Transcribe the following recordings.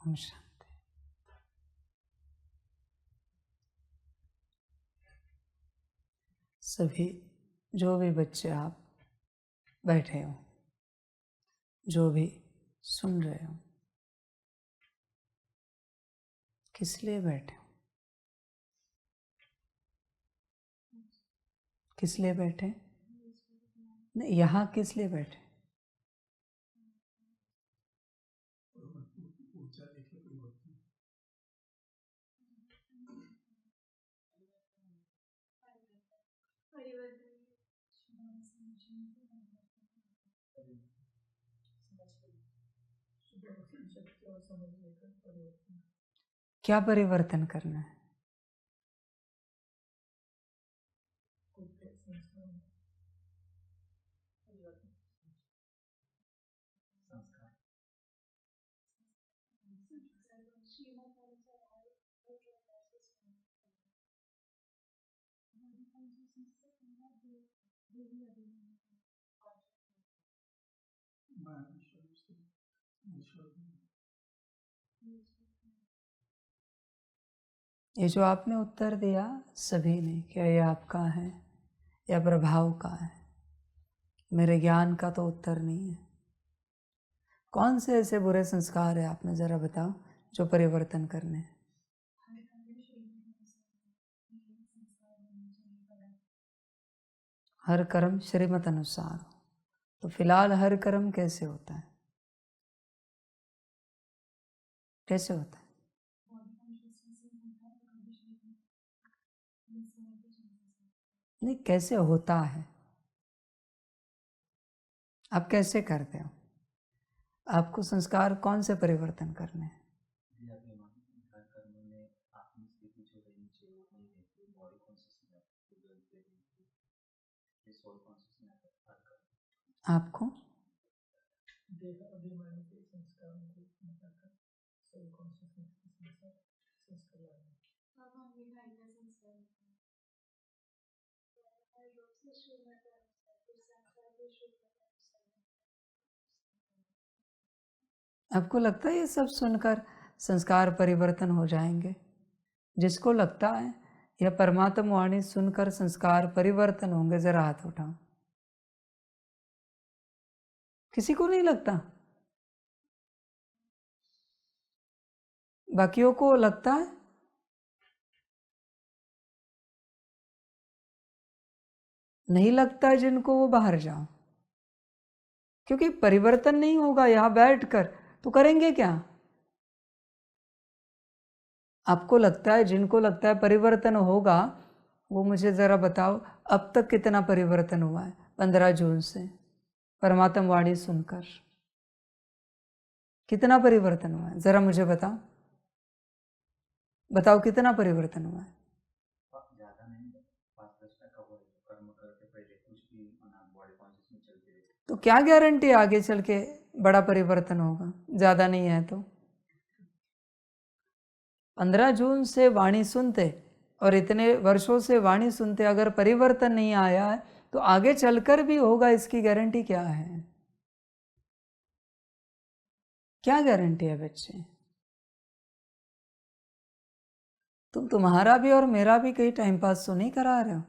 ओम शांति। सभी जो भी बच्चे आप बैठे हो, जो भी सुन रहे हो, किस लिए बैठे हो? किस लिए बैठे? नहीं, यहाँ किस लिए बैठे? क्या परिवर्तन करना है? ये जो आपने उत्तर दिया सभी ने, क्या ये आपका है या प्रभाव का है? मेरे ज्ञान का तो उत्तर नहीं है। कौन से ऐसे बुरे संस्कार है आप में जरा बताओ जो परिवर्तन करने हैं? हर कर्म श्रीमत अनुसार हो। तो फिलहाल हर कर्म कैसे होता है? कैसे होता है? नहीं, कैसे होता है? आप कैसे करते हो? आपको संस्कार कौन से परिवर्तन करने हैं? आपको आपको लगता है ये सब सुनकर संस्कार परिवर्तन हो जाएंगे? जिसको लगता है यह परमात्मा वाणी सुनकर संस्कार परिवर्तन होंगे, जरा हाथ उठाओ। किसी को नहीं लगता? बाकियों को लगता है? नहीं लगता है जिनको, वो बाहर जाओ, क्योंकि परिवर्तन नहीं होगा यहाँ बैठकर, तो करेंगे क्या? आपको लगता है, जिनको लगता है परिवर्तन होगा, वो मुझे ज़रा बताओ अब तक कितना परिवर्तन हुआ है 15 जून से परमात्मा वाणी सुनकर? कितना परिवर्तन हुआ है ज़रा मुझे बताओ। बताओ कितना परिवर्तन हुआ है? तो क्या गारंटी आगे चल के बड़ा परिवर्तन होगा? ज़्यादा नहीं है तो 15 जून से वाणी सुनते और इतने वर्षों से वाणी सुनते अगर परिवर्तन नहीं आया है तो आगे चलकर भी होगा, इसकी गारंटी क्या है? क्या गारंटी है बच्चे? तुम्हारा भी और मेरा भी कहीं टाइम पास तो नहीं करा रहे हो?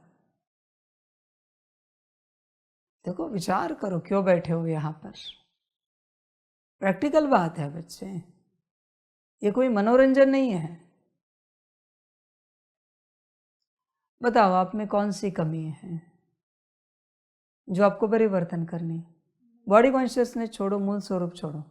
देखो, विचार करो क्यों बैठे हो यहाँ पर। प्रैक्टिकल बात है बच्चे, ये कोई मनोरंजन नहीं है। बताओ आप में कौन सी कमी है जो आपको परिवर्तन करनी? बॉडी कॉन्शियसनेस छोड़ो, मूल स्वरूप छोड़ो।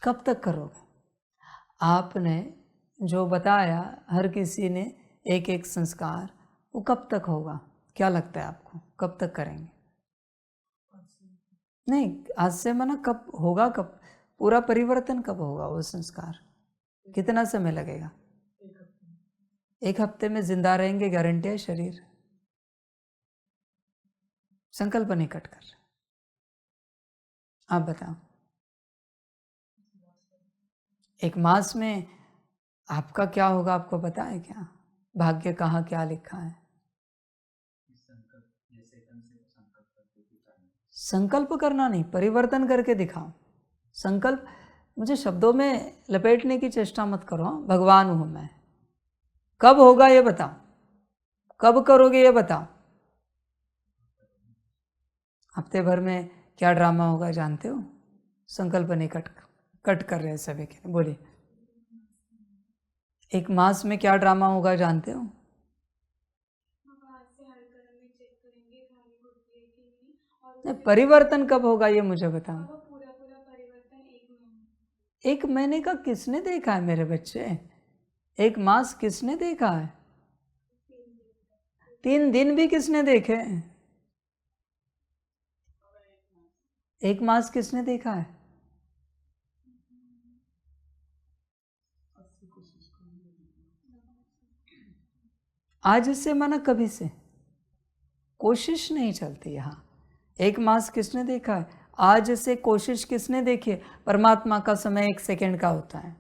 कब तक करोगे? आपने जो बताया हर किसी ने एक एक संस्कार, वो कब तक होगा? क्या लगता है आपको कब तक करेंगे? नहीं, आज से माना कब होगा, कब पूरा परिवर्तन कब होगा वो संस्कार? कितना समय लगेगा? एक हफ्ते में जिंदा रहेंगे, गारंटी है शरीर? संकल्प नहीं कट कर। आप बताओ, एक मास में आपका क्या होगा आपको पता है क्या? भाग्य कहाँ क्या लिखा है? संकल्प करना नहीं, परिवर्तन करके दिखाओ। संकल्प मुझे शब्दों में लपेटने की चेष्टा मत करो। भगवान हूं मैं, कब होगा ये बताओ, कब करोगे ये बताओ। हफ्ते भर में क्या ड्रामा होगा जानते हो? संकल्प नहीं कट कर रहे सभी के, बोलिए। एक मास में क्या ड्रामा होगा जानते हो? परिवर्तन कब होगा ये मुझे बताओ। एक महीने का किसने देखा है मेरे बच्चे? एक मास किसने देखा है? 3 दिन भी किसने देखे? एक मास किसने देखा है? आज से माना कभी से कोशिश नहीं चलती। यहाँ एक मास किसने देखा है? आज से कोशिश किसने देखी है? परमात्मा का समय 1 सेकंड का होता है।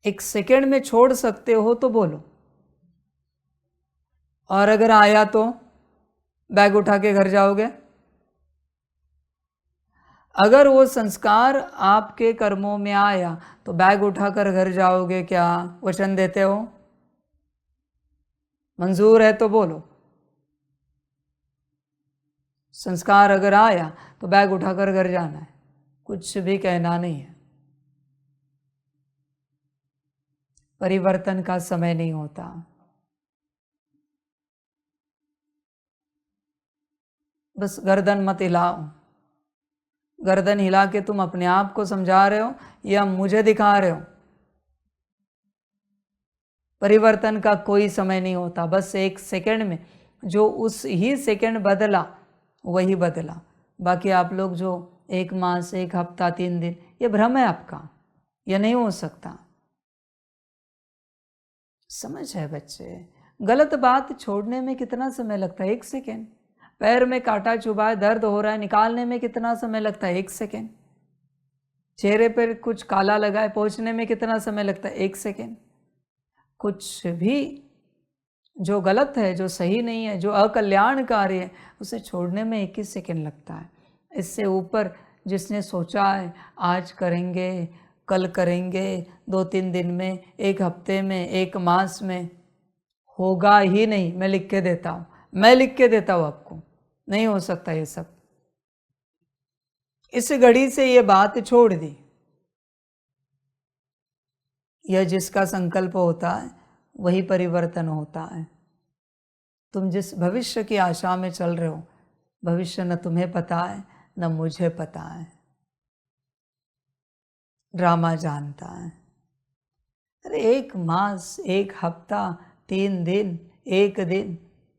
1 सेकंड में छोड़ सकते हो तो बोलो, और अगर आया तो बैग उठा के घर जाओगे? अगर वो संस्कार आपके कर्मों में आया तो बैग उठाकर घर जाओगे क्या? वचन देते हो? मंजूर है तो बोलो। संस्कार अगर आया तो बैग उठाकर घर जाना है, कुछ भी कहना नहीं है। परिवर्तन का समय नहीं होता। बस गर्दन मत हिलाओ। गर्दन हिला के तुम अपने आप को समझा रहे हो या मुझे दिखा रहे हो? परिवर्तन का कोई समय नहीं होता। बस 1 सेकंड में जो उस ही सेकंड बदला वही बदला। बाकी आप लोग जो 1 मास, 1 हफ्ता, 3 दिन, ये भ्रम है आपका, ये नहीं हो सकता। समझ है बच्चे? गलत बात छोड़ने में कितना समय लगता है? 1 सेकेंड। पैर में कांटा चुभा है, दर्द हो रहा है, निकालने में कितना समय लगता है? 1 सेकेंड। चेहरे पर कुछ काला लगा है, पोंछने में कितना समय लगता है? 1 सेकेंड। कुछ भी जो गलत है, जो सही नहीं है, जो अकल्याणकारी है, उसे छोड़ने में 21 सेकेंड लगता है। इससे ऊपर जिसने सोचा है आज करेंगे, कल करेंगे, 2-3 दिन में, 1 हफ्ते में, 1 मास में, होगा ही नहीं। मैं लिख के देता हूँ, मैं लिख के देता हूँ आपको, नहीं हो सकता ये सब। इस घड़ी से ये बात छोड़ दी। यह जिसका संकल्प होता है वही परिवर्तन होता है। तुम जिस भविष्य की आशा में चल रहे हो, भविष्य न तुम्हें पता है न मुझे पता है। ड्रामा जानता है। अरे 1 मास, 1 हफ्ता, 3 दिन, 1 दिन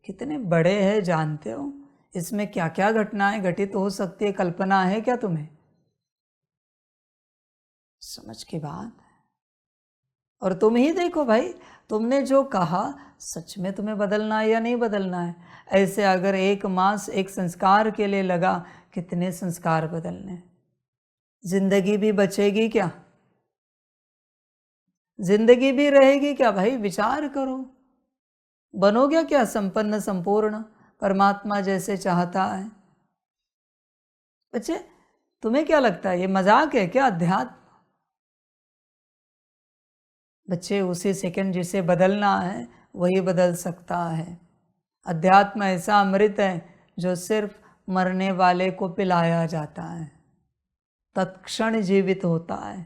कितने बड़े हैं जानते हो? इसमें क्या क्या घटनाएं घटित हो सकती है, कल्पना है क्या तुम्हें? समझ की बात है। और तुम ही देखो भाई, तुमने जो कहा सच में तुम्हें बदलना है या नहीं बदलना है? ऐसे अगर 1 मास एक संस्कार के लिए लगा, कितने संस्कार बदलने? जिंदगी भी बचेगी क्या? जिंदगी भी रहेगी क्या भाई? विचार करो। बनोगे क्या संपन्न, संपूर्ण, परमात्मा जैसे चाहता है? बच्चे, तुम्हें क्या लगता है ये मजाक है क्या अध्यात्म? बच्चे, उसी सेकंड जिसे बदलना है वही बदल सकता है। अध्यात्म ऐसा अमृत है जो सिर्फ मरने वाले को पिलाया जाता है, तत्क्षण जीवित होता है।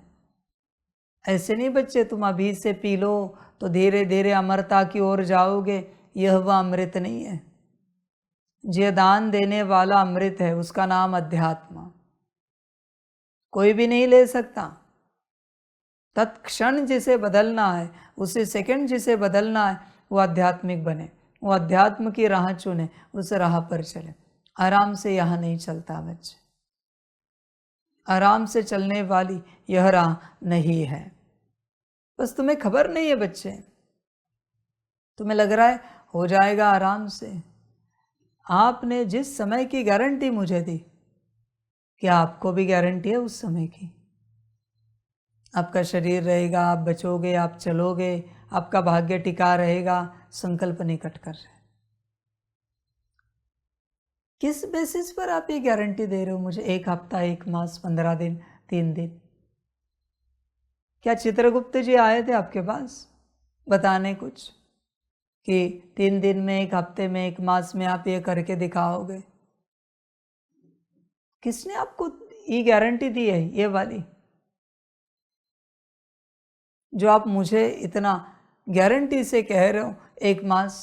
ऐसे नहीं बच्चे, तुम अभी से पी लो तो धीरे धीरे अमरता की ओर जाओगे, यह वह अमृत नहीं है। जो दान देने वाला अमृत है उसका नाम अध्यात्म, कोई भी नहीं ले सकता। तत्क्षण जिसे बदलना है, उसी सेकंड जिसे बदलना है, वो आध्यात्मिक बने। वो अध्यात्म की राह चुने, उस राह पर चले। आराम से यहाँ नहीं चलता बच्चे, आराम से चलने वाली यह राह नहीं है। बस तुम्हें खबर नहीं है बच्चे, तुम्हें लग रहा है हो जाएगा आराम से। आपने जिस समय की गारंटी मुझे दी, क्या आपको भी गारंटी है उस समय की? आपका शरीर रहेगा, आप बचोगे, आप चलोगे, आपका भाग्य टिका रहेगा, संकल्प निकट कर रहे। किस बेसिस पर आप ये गारंटी दे रहे हो मुझे? 1 हफ्ता, 1 मास, 15 दिन, 3 दिन? क्या चित्रगुप्त जी आए थे आपके पास बताने कुछ कि 3 दिन में, 1 हफ्ते में, 1 मास में आप ये करके दिखाओगे? किसने आपको ये गारंटी दी है, ये वाली जो आप मुझे इतना गारंटी से कह रहे हो? 1 मास,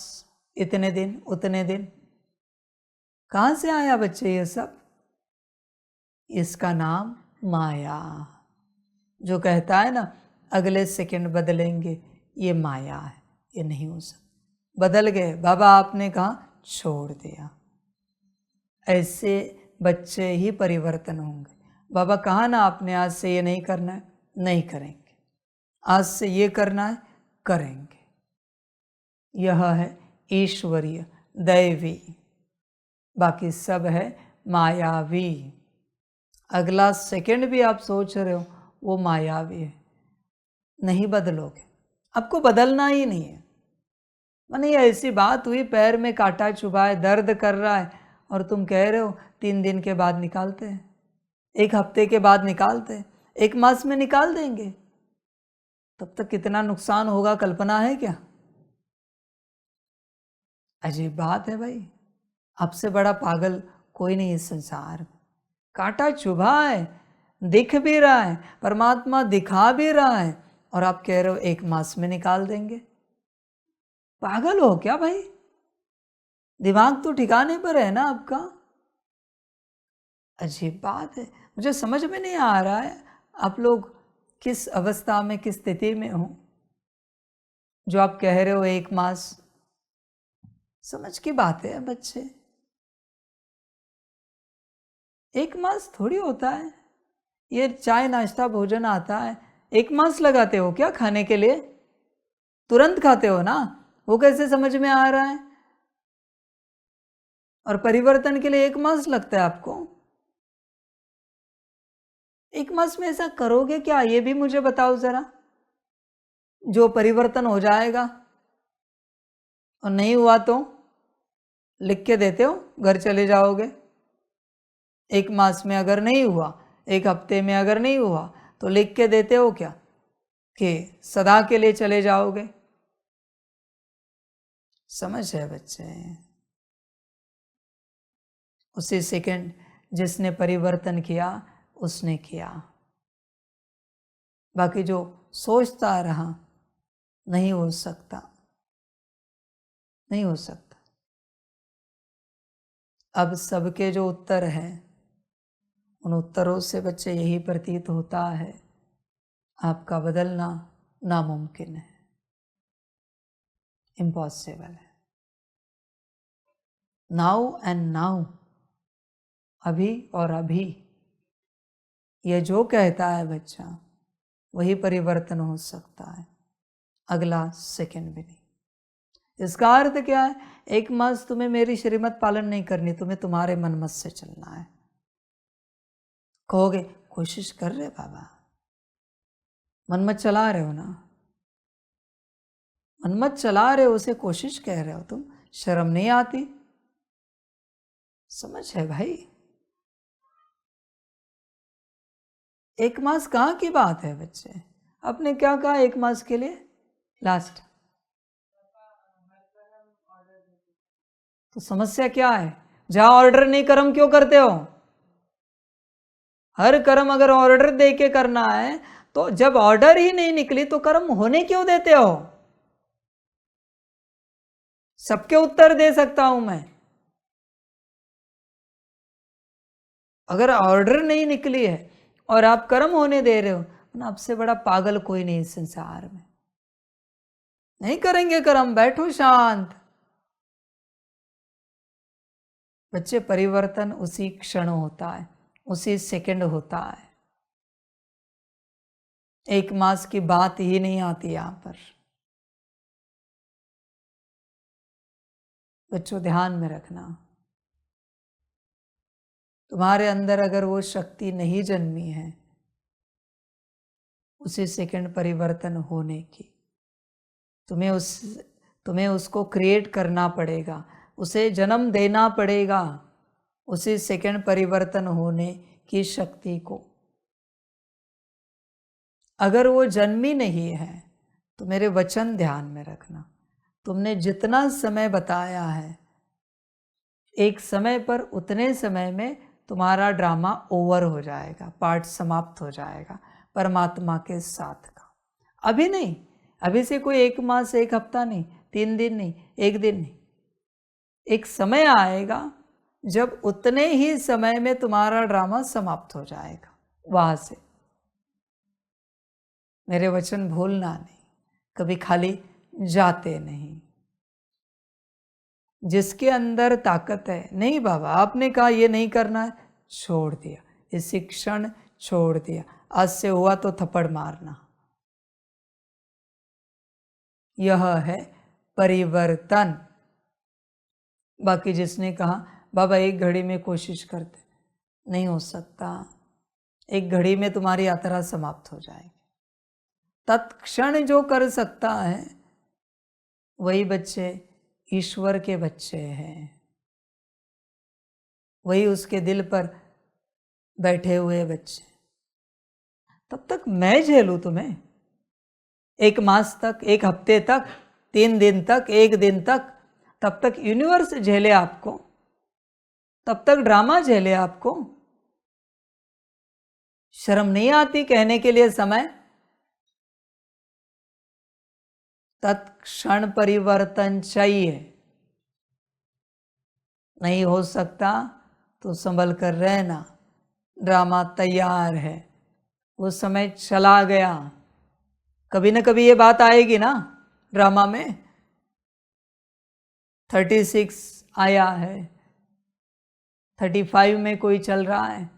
इतने दिन, उतने दिन, कहाँ से आया बच्चे ये सब? इसका नाम माया। जो कहता है ना अगले सेकंड बदलेंगे, ये माया है, ये नहीं हो सकता। बदल गए बाबा, आपने कहा छोड़ दिया। ऐसे बच्चे ही परिवर्तन होंगे। बाबा कहा ना आपने आज से ये नहीं करना है, नहीं करेंगे। आज से ये करना है, करेंगे। यह है ईश्वरीय, दैवी, बाकी सब है मायावी। अगला सेकंड भी आप सोच रहे हो वो मायावी है, नहीं बदलोगे, आपको बदलना ही नहीं है। माने ऐसी बात हुई, पैर में कांटा चुभा है, दर्द कर रहा है, और तुम कह रहे हो 3 दिन के बाद निकालते हैं, 1 हफ्ते के बाद निकालते हैं, 1 मास में निकाल देंगे। तब तक कितना नुकसान होगा, कल्पना है क्या? अजीब बात है भाई, आपसे बड़ा पागल कोई नहीं इस संसार में। कांटा चुभा है, दिख भी रहा है, परमात्मा दिखा भी रहा है, और आप कह रहे हो 1 मास में निकाल देंगे। पागल हो क्या भाई? दिमाग तो ठिकाने पर है ना आपका? अजीब बात है, मुझे समझ में नहीं आ रहा है आप लोग किस अवस्था में, किस स्थिति में हो जो आप कह रहे हो 1 मास। समझ की बात है बच्चे, 1 मास थोड़ी होता है। ये चाय नाश्ता भोजन आता है, 1 मास लगाते हो क्या खाने के लिए? तुरंत खाते हो ना, वो कैसे समझ में आ रहा है? और परिवर्तन के लिए 1 मास लगता है आपको? 1 मास में ऐसा करोगे क्या, ये भी मुझे बताओ जरा, जो परिवर्तन हो जाएगा। और नहीं हुआ तो लिख के देते हो, घर चले जाओगे। 1 मास में अगर नहीं हुआ, 1 हफ्ते में अगर नहीं हुआ, तो लिख के देते हो क्या कि सदा के लिए चले जाओगे? समझ है बच्चे? उसी सेकंड जिसने परिवर्तन किया उसने किया, बाकी जो सोचता रहा नहीं हो सकता, नहीं हो सकता। अब सबके जो उत्तर हैं, उन उत्तरों से बच्चे यही प्रतीत होता है आपका बदलना नामुमकिन है, इम्पॉसिबल है। नाउ एंड नाउ, अभी और अभी, ये जो कहता है बच्चा वही परिवर्तन हो सकता है, अगला सेकंड भी नहीं। इसका अर्थ क्या है? 1 मास तुम्हें मेरी श्रीमत पालन नहीं करनी, तुम्हें तुम्हारे मनमत से चलना है। कहोगे कोशिश कर रहे बाबा, मनमत चला रहे हो ना, मनमत चला रहे हो, उसे कोशिश कह रहे हो तुम, शर्म नहीं आती? समझ है भाई? 1 मास कहाँ की बात है बच्चे? आपने क्या कहा 1 मास के लिए लास्ट? तो समस्या क्या है? जहां ऑर्डर नहीं कर्म क्यों करते हो? हर कर्म अगर ऑर्डर दे के करना है, तो जब ऑर्डर ही नहीं निकली तो कर्म होने क्यों देते हो? सबके उत्तर दे सकता हूं मैं। अगर ऑर्डर नहीं निकली है और आप कर्म होने दे रहे हो, ना आपसे बड़ा पागल कोई नहीं इस संसार में। नहीं करेंगे कर्म, बैठो शांत, बच्चे, परिवर्तन उसी क्षण होता है, उसी सेकंड होता है। एक मास की बात ही नहीं आती यहाँ पर। बच्चों, ध्यान में रखना, तुम्हारे अंदर अगर वो शक्ति नहीं जन्मी है उसी सेकंड परिवर्तन होने की, तुम्हें उसको क्रिएट करना पड़ेगा, उसे जन्म देना पड़ेगा, उसी सेकंड परिवर्तन होने की शक्ति को। अगर वो जन्मी नहीं है तो मेरे वचन ध्यान में रखना, तुमने जितना समय बताया है, एक समय पर उतने समय में तुम्हारा ड्रामा ओवर हो जाएगा, पार्ट समाप्त हो जाएगा परमात्मा के साथ का। अभी नहीं, अभी से कोई 1 मास 1 हफ्ता नहीं, 3 दिन नहीं, 1 दिन नहीं, एक समय आएगा जब उतने ही समय में तुम्हारा ड्रामा समाप्त हो जाएगा। वहां से मेरे वचन भूलना नहीं, कभी खाली जाते नहीं। जिसके अंदर ताकत है, नहीं बाबा आपने कहा ये नहीं करना है, छोड़ दिया, इसी क्षण छोड़ दिया, आज से हुआ तो थप्पड़ मारना। यह है परिवर्तन। बाकी जिसने कहा बाबा 1 घड़ी में कोशिश करते, नहीं हो सकता, 1 घड़ी में तुम्हारी यात्रा समाप्त हो जाएगी। तत्क्षण जो कर सकता है वही बच्चे ईश्वर के बच्चे हैं, वही उसके दिल पर बैठे हुए बच्चे। तब तक मैं झेलूं तुम्हें 1 मास तक, 1 हफ्ते तक, 3 दिन तक, 1 दिन तक, तब तक यूनिवर्स झेले आपको, तब तक ड्रामा झेले आपको। शर्म नहीं आती कहने के लिए समय? तत्क्षण परिवर्तन चाहिए। नहीं हो सकता तो संभल कर रहना, ड्रामा तैयार है, वो समय चला गया। कभी ना कभी ये बात आएगी ना ड्रामा में। 36 आया है, 35 में कोई चल रहा है,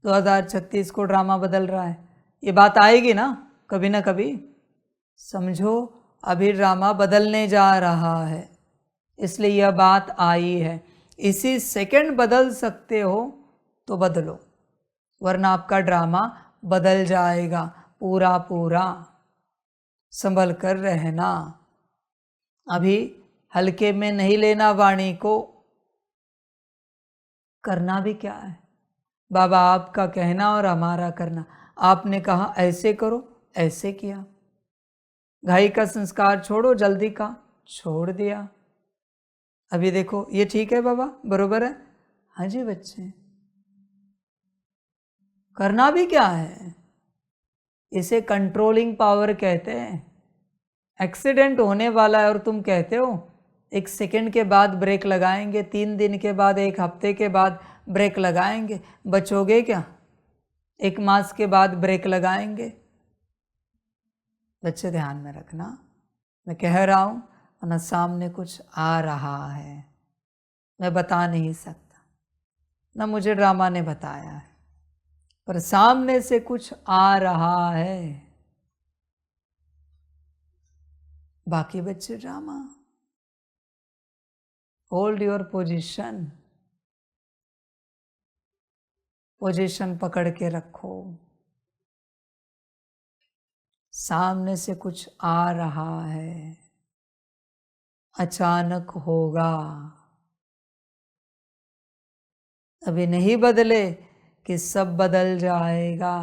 2036 को ड्रामा बदल रहा है, ये बात आएगी ना कभी। समझो अभी ड्रामा बदलने जा रहा है, इसलिए यह बात आई है। इसी सेकंड बदल सकते हो तो बदलो, वरना आपका ड्रामा बदल जाएगा पूरा। संभल कर रहना, अभी हल्के में नहीं लेना वाणी को। करना भी क्या है बाबा, आपका कहना और हमारा करना। आपने कहा ऐसे करो, ऐसे किया। घाई का संस्कार छोड़ो, जल्दी का छोड़ दिया। अभी देखो ये ठीक है बाबा, बरोबर है? हाँ जी बच्चे, करना भी क्या है, इसे कंट्रोलिंग पावर कहते हैं। एक्सीडेंट होने वाला है और तुम कहते हो 1 सेकंड के बाद ब्रेक लगाएंगे, 3 दिन के बाद, 1 हफ्ते के बाद ब्रेक लगाएंगे, बचोगे क्या? 1 मास के बाद ब्रेक लगाएंगे। बच्चे ध्यान में रखना, मैं कह रहा हूं वरना सामने कुछ आ रहा है, मैं बता नहीं सकता, ना मुझे ड्रामा ने बताया है, पर सामने से कुछ आ रहा है। बाकी बच्चे drama, hold your position, position पकड़ के रखो। सामने से कुछ आ रहा है, अचानक होगा। अभी नहीं बदले कि सब बदल जाएगा।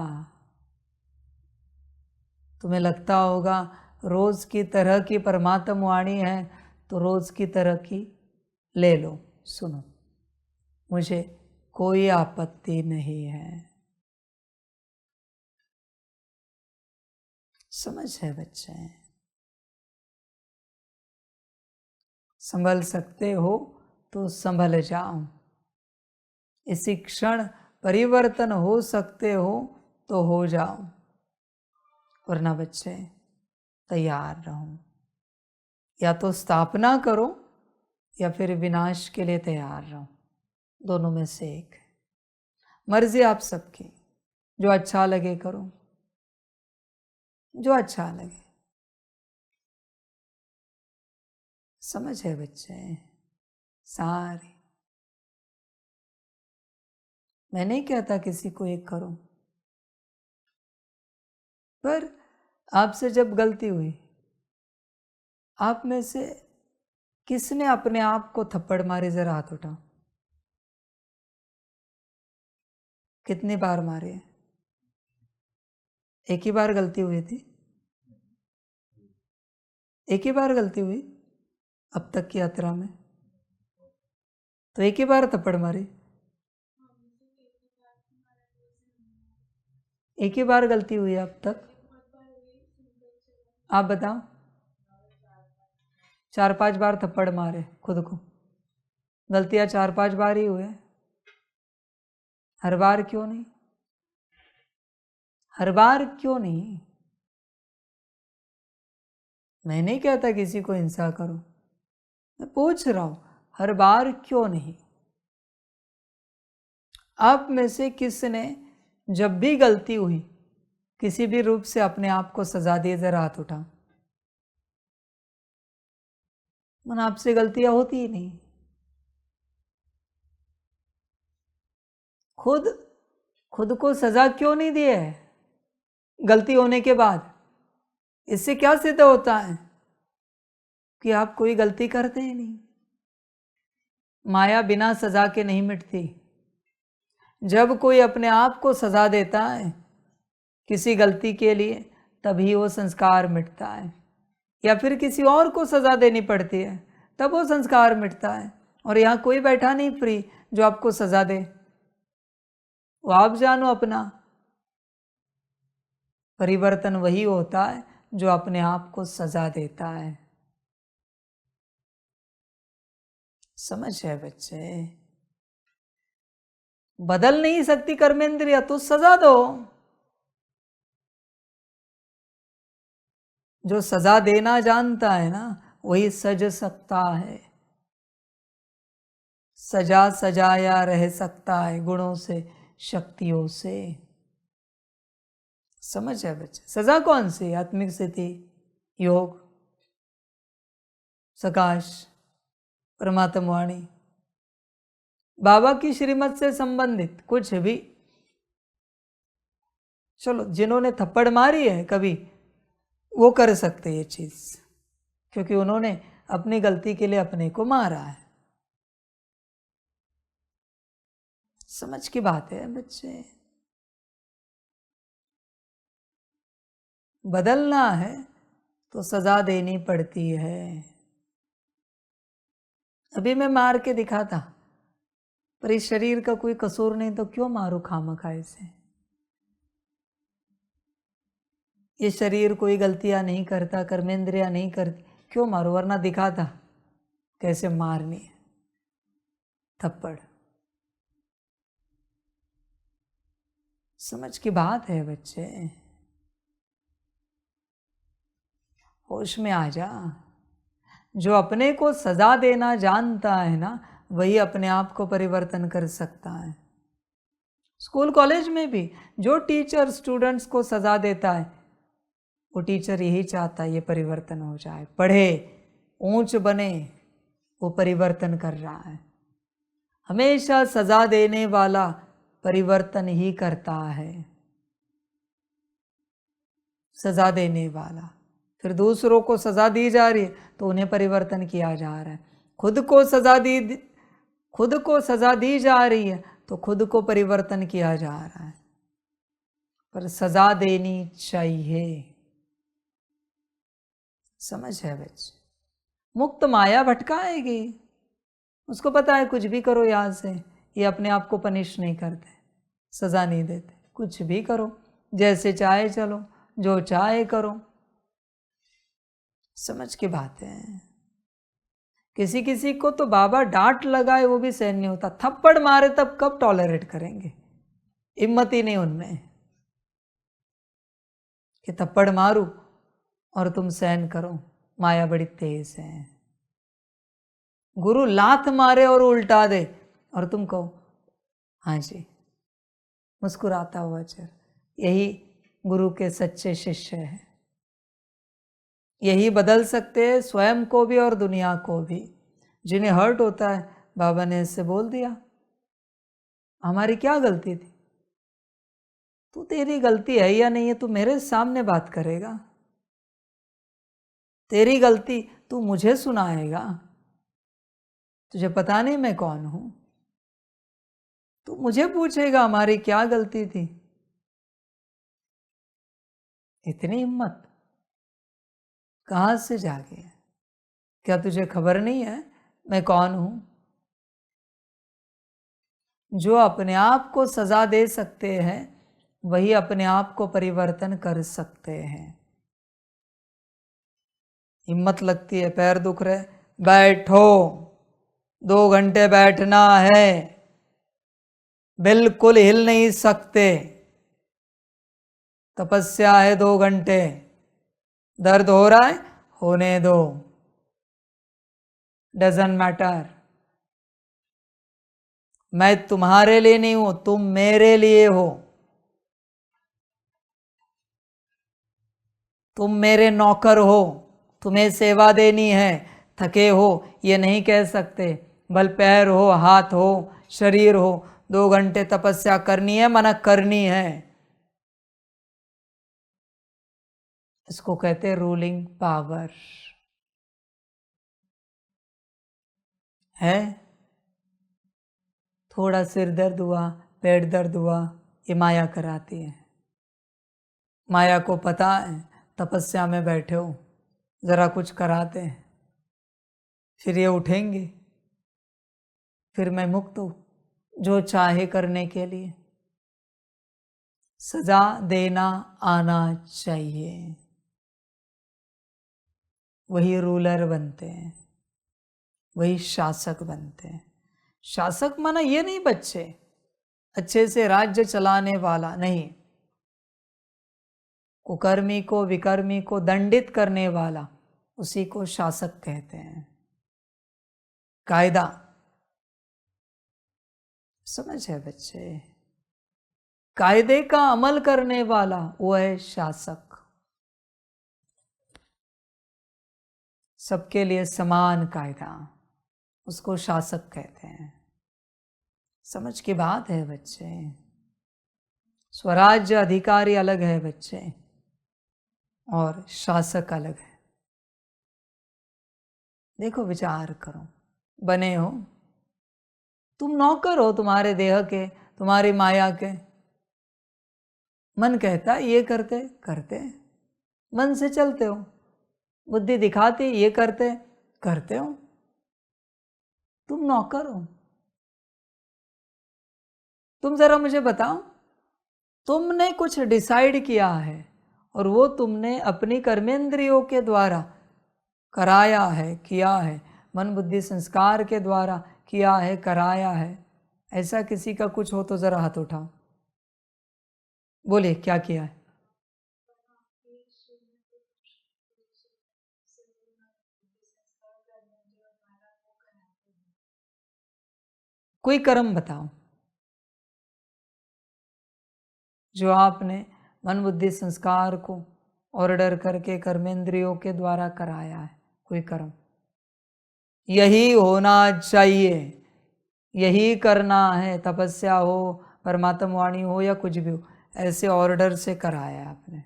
तुम्हें लगता होगा रोज की तरह की परमात्म वाणी है, तो रोज की तरह की ले लो, सुनो, मुझे कोई आपत्ति नहीं है। समझ है बच्चे? संभल सकते हो तो संभल जाओ, इसी क्षण परिवर्तन हो सकते हो तो हो जाओ, वरना बच्चे तैयार रहो। या तो स्थापना करो या फिर विनाश के लिए तैयार रहो, दोनों में से एक है। मर्जी आप सबकी, जो अच्छा लगे करो, जो अच्छा लगे। समझ है बच्चे सारे। मैं नहीं कहता किसी को एक करो, पर आपसे जब गलती हुई, आप में से किसने अपने आप को थप्पड़ मारे? जरा हाथ उठाओ। कितनी बार मारे? एक ही बार गलती हुई थी? एक ही बार गलती हुई अब तक की यात्रा में? तो एक ही बार थप्पड़ मारी? एक ही बार गलती हुई अब तक? आप बताओ। 4-5 बार थप्पड़ मारे खुद को। गलतियां 4-5 बार ही हुए, हर बार क्यों नहीं? हर बार क्यों नहीं? मैं नहीं कहता किसी को हिंसा करो, मैं पूछ रहा हूं हर बार क्यों नहीं? आप में से किसने जब भी गलती हुई किसी भी रूप से अपने आप को सजा दिए? जरा हाथ उठा। मन आपसे गलतियां होती ही नहीं। खुद को सजा क्यों नहीं दी है गलती होने के बाद? इससे क्या सिद्ध होता है कि आप कोई गलती करते ही नहीं। माया बिना सजा के नहीं मिटती। जब कोई अपने आप को सजा देता है किसी गलती के लिए, तभी वो संस्कार मिटता है। या फिर किसी और को सजा देनी पड़ती है, तब वो संस्कार मिटता है। और यहाँ कोई बैठा नहीं फ्री जो आपको सजा दे। वो आप जानो अपना। परिवर्तन वही होता है जो अपने आप को सजा देता है। समझ है बच्चे? बदल नहीं सकती कर्मेंद्रिया तो सजा दो। जो सजा देना जानता है ना, वही सज सकता है। सजा सजाया रह सकता है गुणों से, शक्तियों से। समझ है बच्चे? सजा कौन सी? आत्मिक स्थिति, योग, सकाश, परमात्म वाणी, बाबा की श्रीमत से संबंधित कुछ भी। चलो, जिन्होंने थप्पड़ मारी है कभी, वो कर सकते ये चीज, क्योंकि उन्होंने अपनी गलती के लिए अपने को मारा है। समझ की बात है बच्चे। बदलना है तो सजा देनी पड़ती है। अभी मैं मार के दिखाता, पर इस शरीर का कोई कसूर नहीं तो क्यों मारू खामखा इसे? ये शरीर कोई गलतियां नहीं करता, कर्मेंद्रियां नहीं करती, क्यों मारू? वरना दिखाता कैसे मारनी है थप्पड़। समझ की बात है बच्चे। होश में आ जा। जो अपने को सजा देना जानता है ना, वही अपने आप को परिवर्तन कर सकता है। स्कूल कॉलेज में भी जो टीचर स्टूडेंट्स को सजा देता है, वो टीचर यही चाहता है ये परिवर्तन हो जाए, पढ़े, ऊंच बने। वो परिवर्तन कर रहा है। हमेशा सजा देने वाला परिवर्तन ही करता है। सजा देने वाला, फिर दूसरों को सजा दी जा रही है तो उन्हें परिवर्तन किया जा रहा है। खुद को सजा दी जा रही है तो खुद को परिवर्तन किया जा रहा है। पर सजा देनी चाहिए। समझ है बच्चे? मुक्त माया भटकाएगी। उसको पता है कुछ भी करो यहां से, ये अपने आप को पनिश नहीं करते, सजा नहीं देते। कुछ भी करो, जैसे चाहे चलो, जो चाहे करो। समझ की बात है। किसी किसी को तो बाबा डांट लगाए वो भी सहन नहीं होता, थप्पड़ मारे तब कब टॉलरेट करेंगे? हिम्मत ही नहीं उनमें कि थप्पड़ मारूं और तुम सहन करो। माया बड़ी तेज है। गुरु लात मारे और उल्टा दे और तुम कहो हाँ जी, मुस्कुराता हुआ चेहरा, यही गुरु के सच्चे शिष्य हैं। यही बदल सकते हैं स्वयं को भी और दुनिया को भी। जिन्हें हर्ट होता है, बाबा ने इससे बोल दिया हमारी क्या गलती थी, तू तेरी गलती है या नहीं है तू मेरे सामने बात करेगा, तेरी गलती तू मुझे सुनाएगा, तुझे पता नहीं मैं कौन हूं, तू मुझे पूछेगा हमारी क्या गलती थी। इतनी हिम्मत कहां से जागी है? क्या तुझे खबर नहीं है मैं कौन हूं? जो अपने आप को सजा दे सकते हैं वही अपने आप को परिवर्तन कर सकते हैं। हिम्मत लगती है, पैर दुख रहे, बैठो, 2 घंटे बैठना है, बिल्कुल हिल नहीं सकते, तपस्या है 2 घंटे, दर्द हो रहा है होने दो, डजंट मैटर। मैं तुम्हारे लिए नहीं हूं, तुम मेरे लिए हो, तुम मेरे नौकर हो, तुम्हें सेवा देनी है, थके हो ये नहीं कह सकते, बल पैर हो, हाथ हो, शरीर हो, 2 घंटे तपस्या करनी है, मना करनी है। इसको कहते हैं रूलिंग पावर। है थोड़ा सिर दर्द हुआ, पेट दर्द हुआ, ये माया कराती है। माया को पता है तपस्या में बैठे हो, जरा कुछ कराते हैं, फिर ये उठेंगे, फिर मैं मुक्त हूं जो चाहे करने के लिए। सजा देना आना चाहिए, वही रूलर बनते हैं, वही शासक बनते हैं। शासक माना ये नहीं बच्चे अच्छे से राज्य चलाने वाला नहीं, कुकर्मी को विकर्मी को दंडित करने वाला, उसी को शासक कहते हैं। कायदा समझ है बच्चे, कायदे का अमल करने वाला वो है शासक। सबके लिए समान कायदा, उसको शासक कहते हैं। समझ की बात है बच्चे, स्वराज्य अधिकारी अलग है बच्चे और शासक अलग है। देखो विचार करो, बने हो तुम, नौकर हो तुम्हारे देह के, तुम्हारी माया के। मन कहता है ये करते करते, मन से चलते हो, बुद्धि दिखाती ये करते करते हो, तुम नौकर हो। तुम जरा मुझे बताओ, तुमने कुछ डिसाइड किया है और वो तुमने अपनी कर्मेंद्रियों के द्वारा कराया है, किया है, मन बुद्धि संस्कार के द्वारा किया है, कराया है। ऐसा किसी का कुछ हो तो जरा हाथ उठाओ, बोलिए क्या किया है? कोई कर्म बताओ जो आपने मन बुद्धि संस्कार को ऑर्डर करके कर्मेंद्रियों के द्वारा कराया है, कोई कर्म। यही होना चाहिए, यही करना है, तपस्या हो, परमात्म वाणी हो या कुछ भी हो, ऐसे ऑर्डर से कराया है आपने,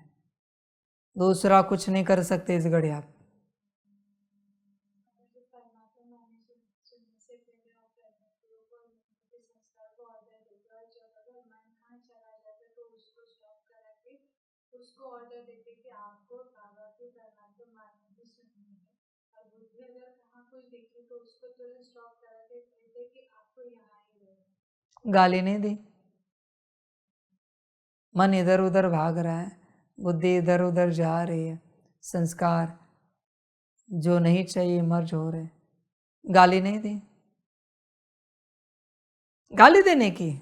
दूसरा कुछ नहीं कर सकते इस घड़ी आप। उसको ऑर्डर देते कि आपको बाबा की परमात्मा मानने की सुननी है, और बुद्धि अगर कहाँ कोई दिखे तो उसको तुरंत स्टॉप करा के कहते कि आपको यहाँ ही रहना। गाली नहीं दी, मन इधर उधर भाग रहा है, बुद्धि इधर उधर जा रही है, संस्कार जो नहीं चाहिए मर्ज हो रहे, गाली नहीं दी। गाली देने की,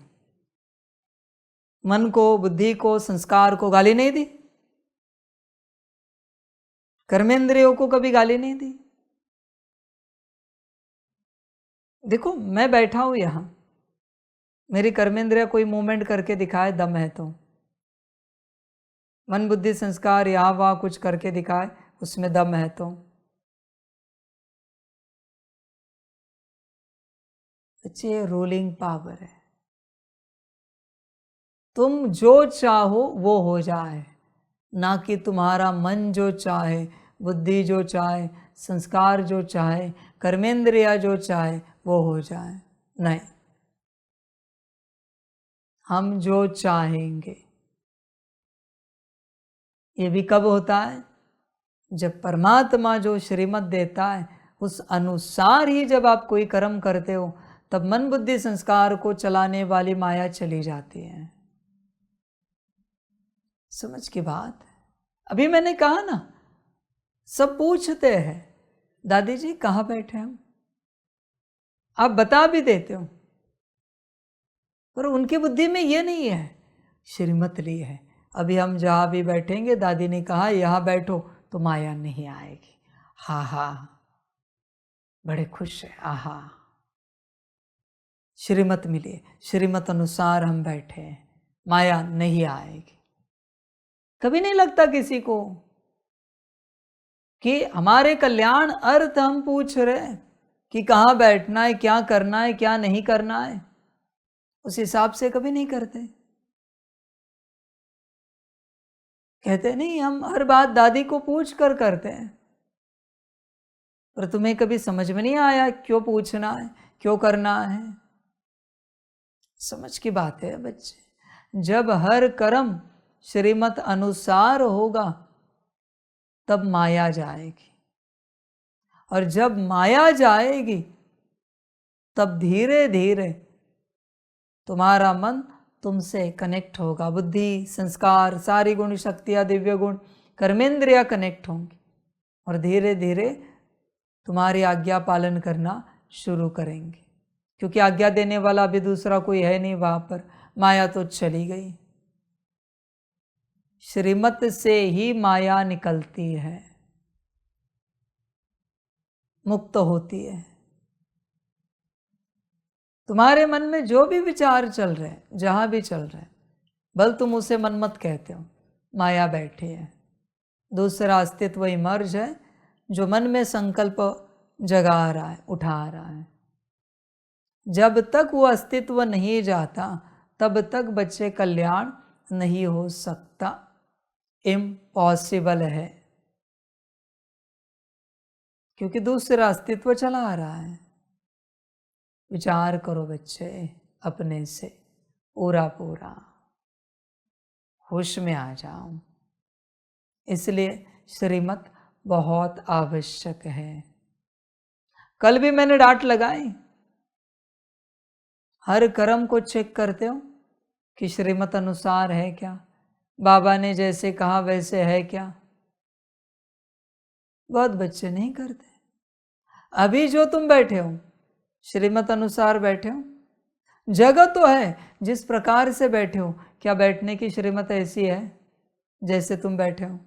मन को बुद्धि को संस्कार को गाली नहीं दी, कर्मेंद्रियों को कभी गाली नहीं दी। देखो मैं बैठा हूं यहां, मेरी कर्मेंद्रिया कोई मूवमेंट करके दिखाए, दम है तो, मन बुद्धि संस्कार यहाँ वहां कुछ करके दिखाए, उसमें दम है तो। बच्चे रूलिंग पावर है, तुम जो चाहो वो हो जाए, ना कि तुम्हारा मन जो चाहे, बुद्धि जो चाहे, संस्कार जो चाहे, कर्मेंद्रिया जो चाहे वो हो जाए। नहीं, हम जो चाहेंगे। ये भी कब होता है? जब परमात्मा जो श्रीमत देता है उस अनुसार ही जब आप कोई कर्म करते हो, तब मन बुद्धि संस्कार को चलाने वाली माया चली जाती है। समझ की बात? अभी मैंने कहा ना, सब पूछते हैं दादी जी कहाँ बैठे हम, आप बता भी देते हो, पर उनकी बुद्धि में ये नहीं है, श्रीमत ली है। अभी हम जहाँ भी बैठेंगे, दादी ने कहा यहाँ बैठो, तो माया नहीं आएगी। हाँ हाँ, बड़े खुश है, आहा श्रीमत मिली, श्रीमत अनुसार हम बैठे हैं, माया नहीं आएगी। कभी नहीं लगता किसी को कि हमारे कल्याण अर्थ हम पूछ रहे हैं कि कहाँ बैठना है, क्या करना है, क्या नहीं करना है, उस हिसाब से कभी नहीं करते। कहते नहीं हम हर बात दादी को पूछ कर करते हैं, पर तुम्हें कभी समझ में नहीं आया क्यों पूछना है, क्यों करना है। समझ की बात है बच्चे, जब हर कर्म श्रीमत अनुसार होगा तब माया जाएगी, और जब माया जाएगी तब धीरे धीरे तुम्हारा मन तुमसे कनेक्ट होगा, बुद्धि संस्कार सारी गुण शक्तियाँ दिव्य गुण कर्मेंद्रिया कनेक्ट होंगी, और धीरे धीरे तुम्हारी आज्ञा पालन करना शुरू करेंगे, क्योंकि आज्ञा देने वाला भी दूसरा कोई है नहीं वहां पर, माया तो चली गई। श्रीमत से ही माया निकलती है, मुक्त होती है। तुम्हारे मन में जो भी विचार चल रहे हैं, जहां भी चल रहे हैं, बल तुम उसे मनमत कहते हो, माया बैठी है। दूसरा अस्तित्व इमर्ज है जो मन में संकल्प जगा रहा है, उठा रहा है। जब तक वो अस्तित्व नहीं जाता तब तक बच्चे कल्याण नहीं हो सकता, इम्पॉसिबल है, क्योंकि दूसरा अस्तित्व चला आ रहा है। विचार करो बच्चे अपने से पूरा पूरा, होश में आ जाओ। इसलिए श्रीमत बहुत आवश्यक है। कल भी मैंने डांट लगाई, हर कर्म को चेक करते हो कि श्रीमत अनुसार है क्या, बाबा ने जैसे कहा वैसे है क्या। बहुत बच्चे नहीं करते। अभी जो तुम बैठे हो श्रीमत अनुसार बैठे हो, जगह तो है जिस प्रकार से बैठे हो, क्या बैठने की श्रीमत ऐसी है जैसे तुम बैठे हो?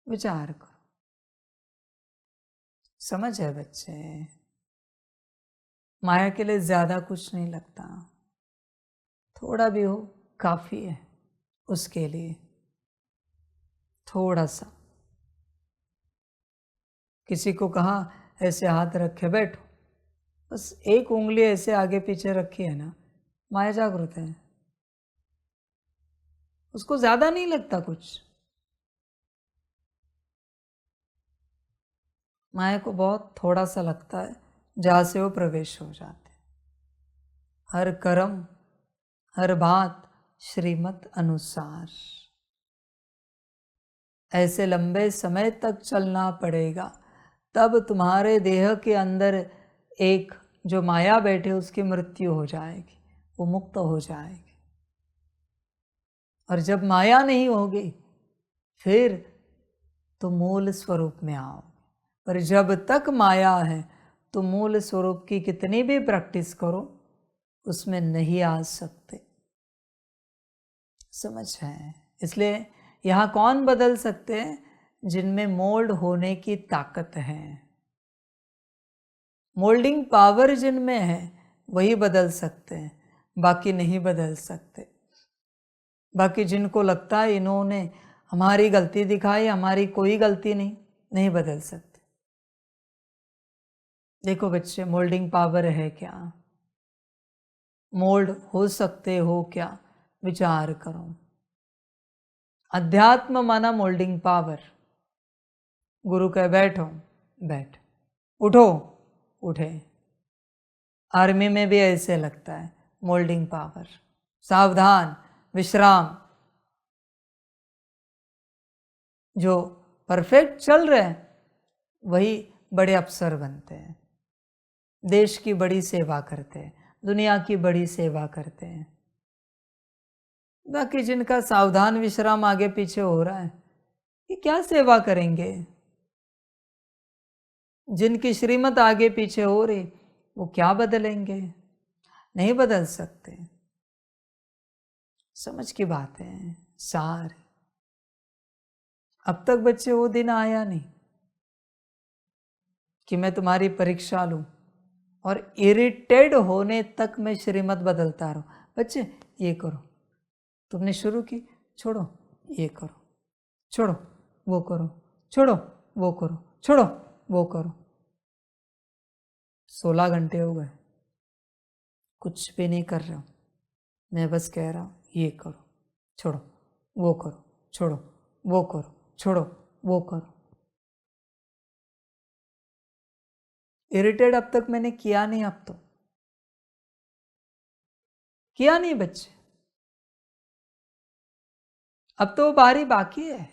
विचार करो। समझ है बच्चे? माया के लिए ज्यादा कुछ नहीं लगता, थोड़ा भी हो काफी है उसके लिए। थोड़ा सा किसी को कहा ऐसे हाथ रखे बैठो, बस एक उंगली ऐसे आगे पीछे रखी है ना, माया जागृत है, उसको ज्यादा नहीं लगता कुछ। माया को बहुत थोड़ा सा लगता है जहां से वो प्रवेश हो जाते। हर कर्म हर बात श्रीमत अनुसार, ऐसे लंबे समय तक चलना पड़ेगा, तब तुम्हारे देह के अंदर एक जो माया बैठे उसकी मृत्यु हो जाएगी, वो मुक्त हो जाएगी। और जब माया नहीं होगी फिर तो मूल स्वरूप में आओ। पर जब तक माया है तो मूल स्वरूप की कितनी भी प्रैक्टिस करो उसमें नहीं आ सकते। समझ है? इसलिए यहाँ कौन बदल सकते हैं? जिनमें मोल्ड होने की ताकत है। मोल्डिंग पावर जिनमें है वही बदल सकते हैं, बाकी नहीं बदल सकते। बाकी जिनको लगता है इन्होंने हमारी गलती दिखाई, हमारी कोई गलती नहीं, नहीं बदल सकते। देखो बच्चे, मोल्डिंग पावर है क्या? मोल्ड हो सकते हो क्या? विचार करो। अध्यात्म माना मोल्डिंग पावर। गुरु कहे बैठो, बैठ, उठो, उठे। आर्मी में भी ऐसे लगता है, मोल्डिंग पावर। सावधान, विश्राम। जो परफेक्ट चल रहे हैं वही बड़े अफसर बनते हैं, देश की बड़ी सेवा करते हैं, दुनिया की बड़ी सेवा करते हैं। बाकी जिनका सावधान विश्राम आगे पीछे हो रहा है, ये क्या सेवा करेंगे? जिनकी श्रीमत आगे पीछे हो रही, वो क्या बदलेंगे? नहीं बदल सकते। समझ की बात है सारी। अब तक बच्चे वो दिन आया नहीं कि मैं तुम्हारी परीक्षा लूं और इरिटेड होने तक मैं श्रीमत बदलता रहूं। बच्चे ये करो, तुमने शुरू की, छोड़ो, ये करो, छोड़ो, वो करो, छोड़ो, वो करो, छोड़ो, वो करो। 16 घंटे हो गए, कुछ भी नहीं कर रहा हूं। मैं बस कह रहा हूं ये करो, छोड़ो, वो करो, छोड़ो, वो करो, छोड़ो, वो करो। इरिटेट अब तक मैंने किया नहीं, अब तो किया नहीं बच्चे। अब तो बारी बाकी है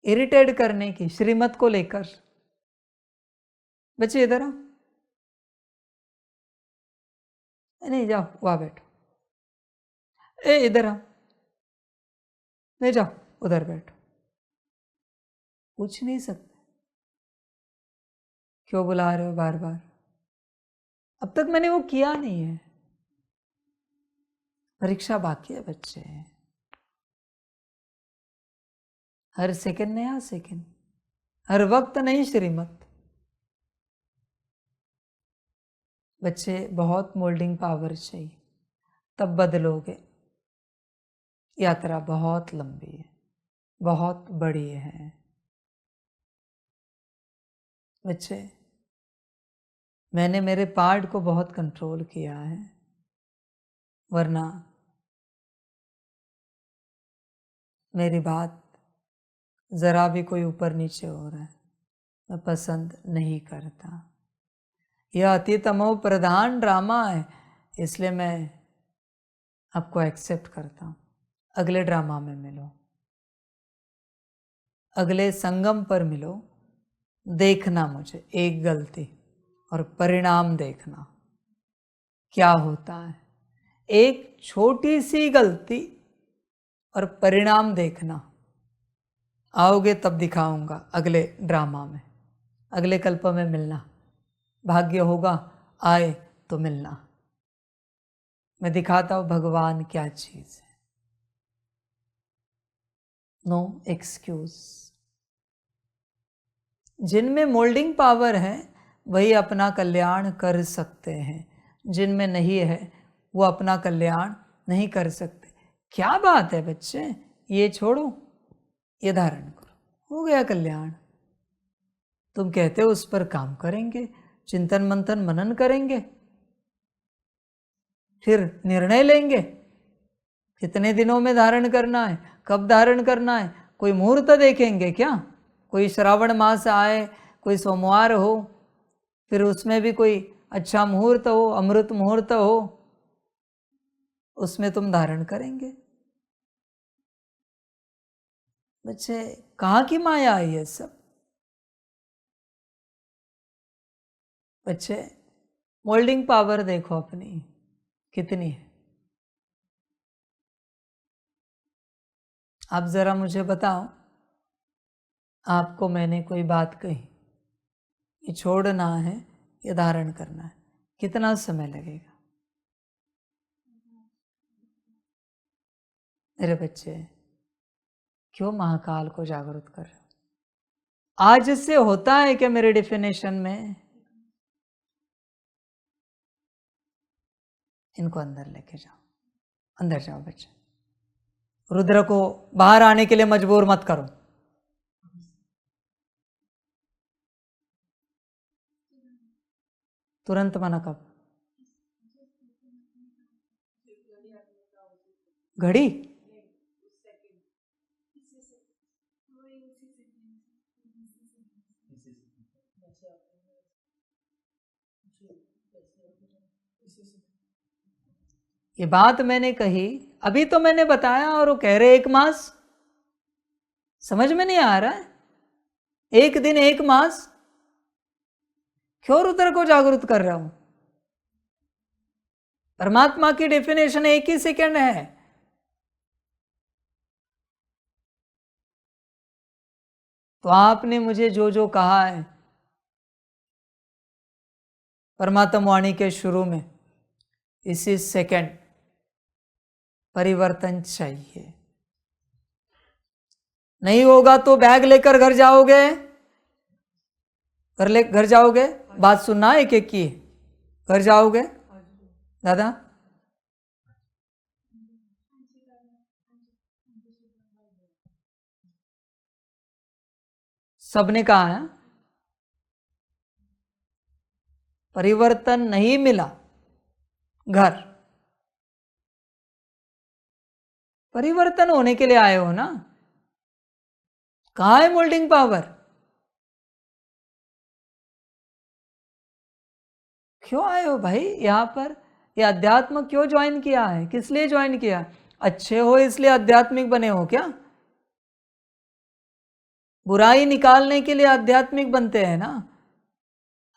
इरिटेट करने की श्रीमत को लेकर। बच्चे इधर आओ, नहीं जाओ वहां बैठो, ए इधर आओ, नहीं जाओ उधर बैठो। पूछ नहीं सकते क्यों बुला रहे हो बार बार? अब तक मैंने वो किया नहीं है। परीक्षा बाकी है बच्चे, हर सेकंड नया सेकंड, हर वक्त नई श्रीमत। बच्चे बहुत मोल्डिंग पावर चाहिए, तब बदलोगे। यात्रा बहुत लंबी है, बहुत बड़ी है बच्चे। मैंने मेरे पार्ट को बहुत कंट्रोल किया है, वरना मेरी बात जरा भी कोई ऊपर नीचे हो रहा है मैं पसंद नहीं करता। यह अति तमो प्रधान ड्रामा है, इसलिए मैं आपको एक्सेप्ट करता हूँ। अगले ड्रामा में मिलो, अगले संगम पर मिलो। देखना मुझे एक गलती और परिणाम देखना क्या होता है। एक छोटी सी गलती और परिणाम देखना। आओगे तब दिखाऊंगा अगले ड्रामा में, अगले कल्प में मिलना। भाग्य होगा आए तो मिलना। मैं दिखाता हूं भगवान क्या चीज है। No excuse. जिनमें मोल्डिंग पावर है वही अपना कल्याण कर सकते हैं, जिनमें नहीं है वो अपना कल्याण नहीं कर सकते। क्या बात है बच्चे, ये छोड़ो, ये धारण करो, हो गया कल्याण। तुम कहते हो उस पर काम करेंगे, चिंतन मंथन मनन करेंगे, फिर निर्णय लेंगे कितने दिनों में धारण करना है, कब धारण करना है। कोई मुहूर्त देखेंगे क्या? कोई श्रावण मास आए, कोई सोमवार हो, फिर उसमें भी कोई अच्छा मुहूर्त हो, अमृत मुहूर्त हो, उसमें तुम धारण करेंगे। बच्चे कहाँ की माया है ये सब? बच्चे मोल्डिंग पावर देखो अपनी कितनी है। आप जरा मुझे बताओ, आपको मैंने कोई बात कही, ये छोड़ना है, ये धारण करना है, कितना समय लगेगा? मेरे बच्चे क्यों महाकाल को जागृत कर रहे हो? आज से होता है क्या मेरे डेफिनेशन में? इनको अंदर लेके जाओ, अंदर जाओ बच्चे। रुद्र को बाहर आने के लिए मजबूर मत करो। तुरंत मना कब? घड़ी? ये बात मैंने कही, अभी तो मैंने बताया और वो कह रहे 1 मास। समझ में नहीं आ रहा है? 1 दिन 1 मास क्यों रुद्र को जागरूक कर रहा हूं? परमात्मा की डेफिनेशन 1 ही सेकंड है। तो आपने मुझे जो जो कहा है परमात्मा वाणी के शुरू में, इसी सेकंड परिवर्तन चाहिए। नहीं होगा तो बैग लेकर घर जाओगे? घर जाओगे? बात सुनना एक एक की। घर जाओगे दादा? सबने कहा है परिवर्तन नहीं मिला, घर परिवर्तन होने के लिए आए हो ना? कहाँ है मोल्डिंग पावर? क्यों आए हो भाई यहाँ पर? ये अध्यात्म क्यों ज्वाइन किया है? किस लिए ज्वाइन किया? अच्छे हो इसलिए आध्यात्मिक बने हो क्या? बुराई निकालने के लिए आध्यात्मिक बनते हैं ना?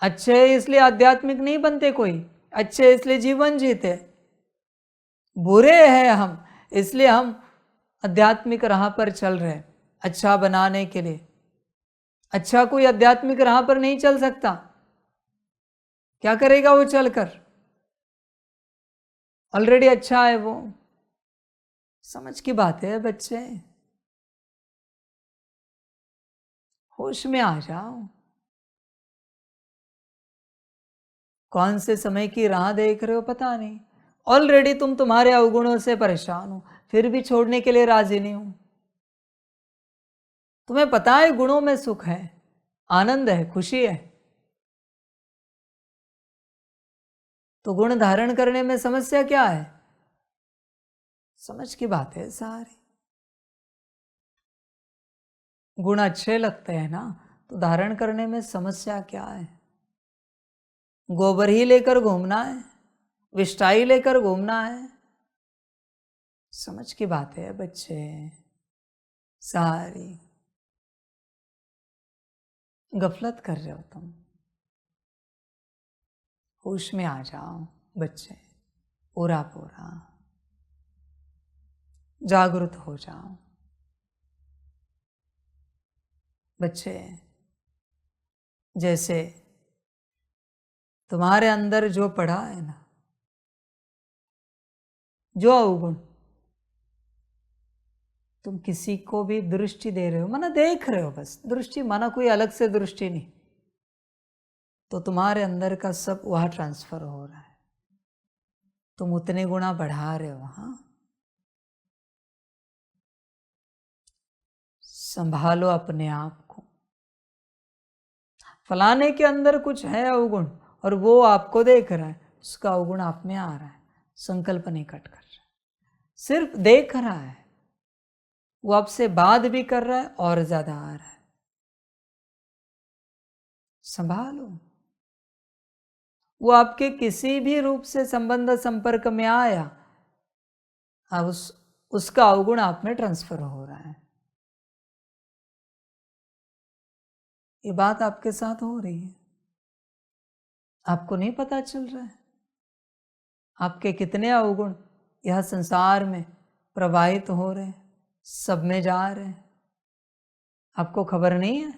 अच्छे इसलिए आध्यात्मिक नहीं बनते कोई, अच्छे इसलिए जीवन जीते। बुरे हैं हम इसलिए हम आध्यात्मिक राह पर चल रहे हैं, अच्छा बनाने के लिए। अच्छा कोई आध्यात्मिक राह पर नहीं चल सकता, क्या करेगा वो चलकर? ऑलरेडी अच्छा है वो। समझ की बात है बच्चे, होश में आ जाओ। कौन से समय की राह देख रहे हो पता नहीं। ऑलरेडी तुम तुम्हारे अवगुणों से परेशान हो, फिर भी छोड़ने के लिए राजी नहीं हो। तुम्हें पता है गुणों में सुख है, आनंद है, खुशी है, तो गुण धारण करने में समस्या क्या है? समझ की बात है सारी। गुण अच्छे लगते हैं ना, तो धारण करने में समस्या क्या है? गोबर ही लेकर घूमना है, विष्टाई लेकर घूमना है। समझ की बात है बच्चे सारी। गफलत कर रहे हो तुम, होश में आ जाओ बच्चे, पूरा पूरा जागृत हो जाओ बच्चे। जैसे तुम्हारे अंदर जो पड़ा है ना, जो अवगुण, तुम किसी को भी दृष्टि दे रहे हो, माना देख रहे हो, बस दृष्टि, माना कोई अलग से दृष्टि नहीं, तो तुम्हारे अंदर का सब वहां ट्रांसफर हो रहा है। तुम उतने गुना बढ़ा रहे हो। हाँ, संभालो अपने आप को। फलाने के अंदर कुछ है अवगुण और वो आपको देख रहा है, उसका अवगुण आप में आ रहा है, संकल्प नहीं कट कर रहा है, सिर्फ देख रहा है। वो आपसे बात भी कर रहा है और ज्यादा आ रहा है। संभालो। वो आपके किसी भी रूप से संबंध संपर्क में आया, अब उसका अवगुण आप में ट्रांसफर हो रहा है। ये बात आपके साथ हो रही है, आपको नहीं पता चल रहा है? आपके कितने अवगुण यह संसार में प्रवाहित हो रहे हैं, सब में जा रहे हैं, आपको खबर नहीं है?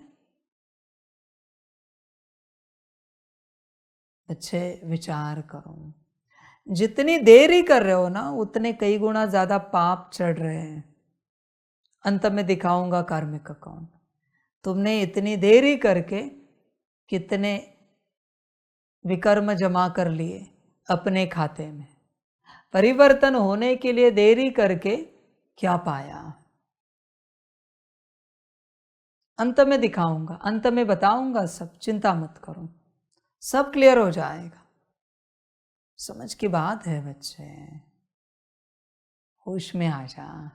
अच्छे विचार करो। जितनी देरी कर रहे हो ना, उतने कई गुना ज्यादा पाप चढ़ रहे हैं। अंत में दिखाऊंगा कार्मिक अकाउंट। तुमने इतनी देरी करके कितने विकर्म जमा कर लिए अपने खाते में, परिवर्तन होने के लिए देरी करके क्या पाया? अंत में दिखाऊंगा, अंत में बताऊंगा सब, चिंता मत करो, सब क्लियर हो जाएगा। समझ की बात है बच्चे, होश में आ जा।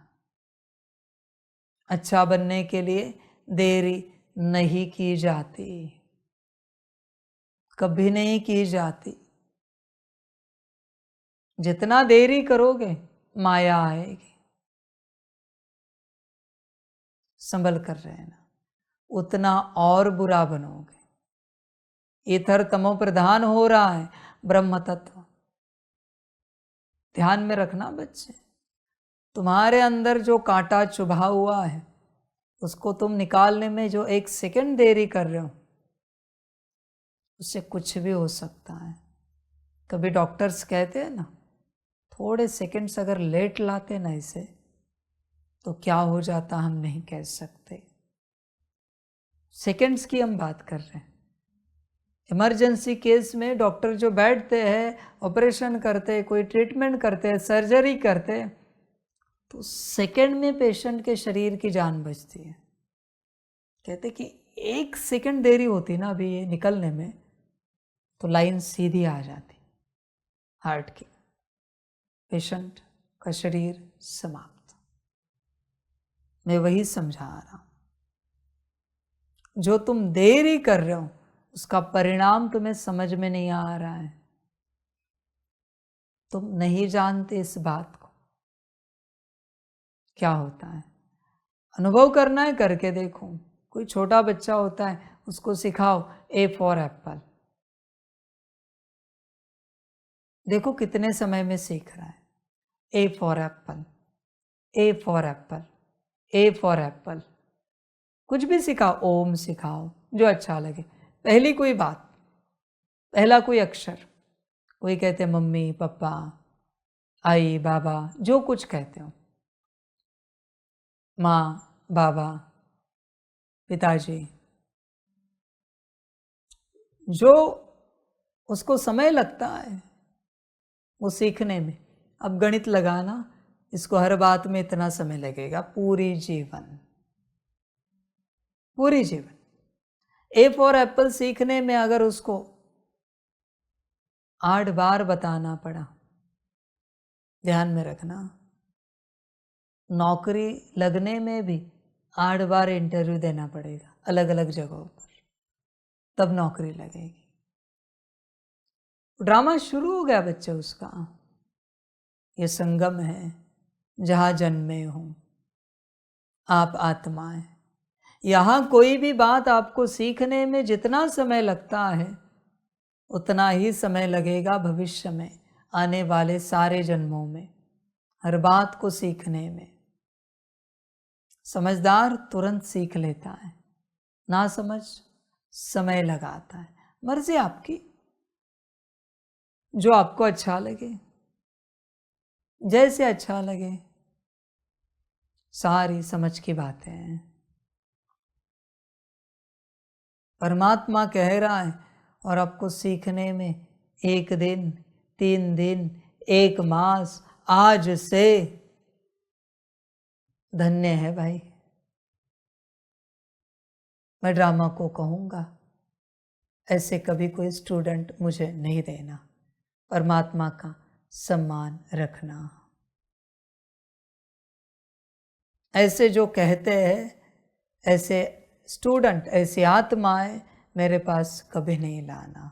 अच्छा बनने के लिए देरी नहीं की जाती, कभी नहीं की जाती। जितना देरी करोगे माया आएगी। संभल कर रहना, उतना और बुरा बनोगे। इथर तमो प्रधान हो रहा है ब्रह्म तत्व। ध्यान में रखना बच्चे, तुम्हारे अंदर जो कांटा चुभा हुआ है उसको तुम निकालने में जो 1 सेकंड देरी कर रहे हो, उससे कुछ भी हो सकता है। कभी डॉक्टर्स कहते हैं ना, थोड़े सेकंड्स अगर लेट लाते ना इसे, तो क्या हो जाता हम नहीं कह सकते। सेकंड्स की हम बात कर रहे हैं। इमरजेंसी केस में डॉक्टर जो बैठते हैं, ऑपरेशन करते हैं, कोई ट्रीटमेंट करते हैं, सर्जरी करते हैं, तो सेकंड में पेशेंट के शरीर की जान बचती है। कहते कि 1 सेकंड देरी होती ना अभी ये निकलने में, तो लाइन सीधी आ जाती हार्ट की, पेशेंट का शरीर समाप्त। मैं वही समझा रहा हूं, जो तुम देरी कर रहे हो उसका परिणाम तुम्हें समझ में नहीं आ रहा है। तुम नहीं जानते इस बात को, क्या होता है। अनुभव करना है, करके देखो। कोई छोटा बच्चा होता है, उसको सिखाओ ए फॉर एप्पल, देखो कितने समय में सीख रहा है। A for Apple, A for Apple, A for Apple. कुछ भी सिखाओ, ओम सिखाओ, जो अच्छा लगे। पहली कोई बात, पहला कोई अक्षर, कोई कहते मम्मी पापा आई बाबा, जो कुछ कहते हो, माँ बाबा पिताजी, जो उसको समय लगता है वो सीखने में। अब गणित लगाना, इसको हर बात में इतना समय लगेगा, पूरी जीवन, पूरी जीवन। ए फॉर एप्पल सीखने में अगर उसको 8 बार बताना पड़ा, ध्यान में रखना, नौकरी लगने में भी 8 बार इंटरव्यू देना पड़ेगा अलग अलग जगहों पर, तब नौकरी लगेगी। ड्रामा शुरू हो गया बच्चे उसका। ये संगम है जहां जन्मे हो आप आत्माएं। यहां कोई भी बात आपको सीखने में जितना समय लगता है, उतना ही समय लगेगा भविष्य में, आने वाले सारे जन्मों में, हर बात को सीखने में। समझदार तुरंत सीख लेता है, ना समझ समय लगाता है। मर्जी आपकी, जो आपको अच्छा लगे, जैसे अच्छा लगे, सारी समझ की बातें हैं। परमात्मा कह रहा है और आपको सीखने में 1 दिन, 3 दिन, 1 मास, आज से धन्य है भाई। मैं ड्रामा को कहूँगा, ऐसे कभी कोई स्टूडेंट मुझे नहीं देना। परमात्मा का सम्मान रखना। ऐसे जो कहते हैं, ऐसे स्टूडेंट, ऐसी आत्माएं मेरे पास कभी नहीं लाना।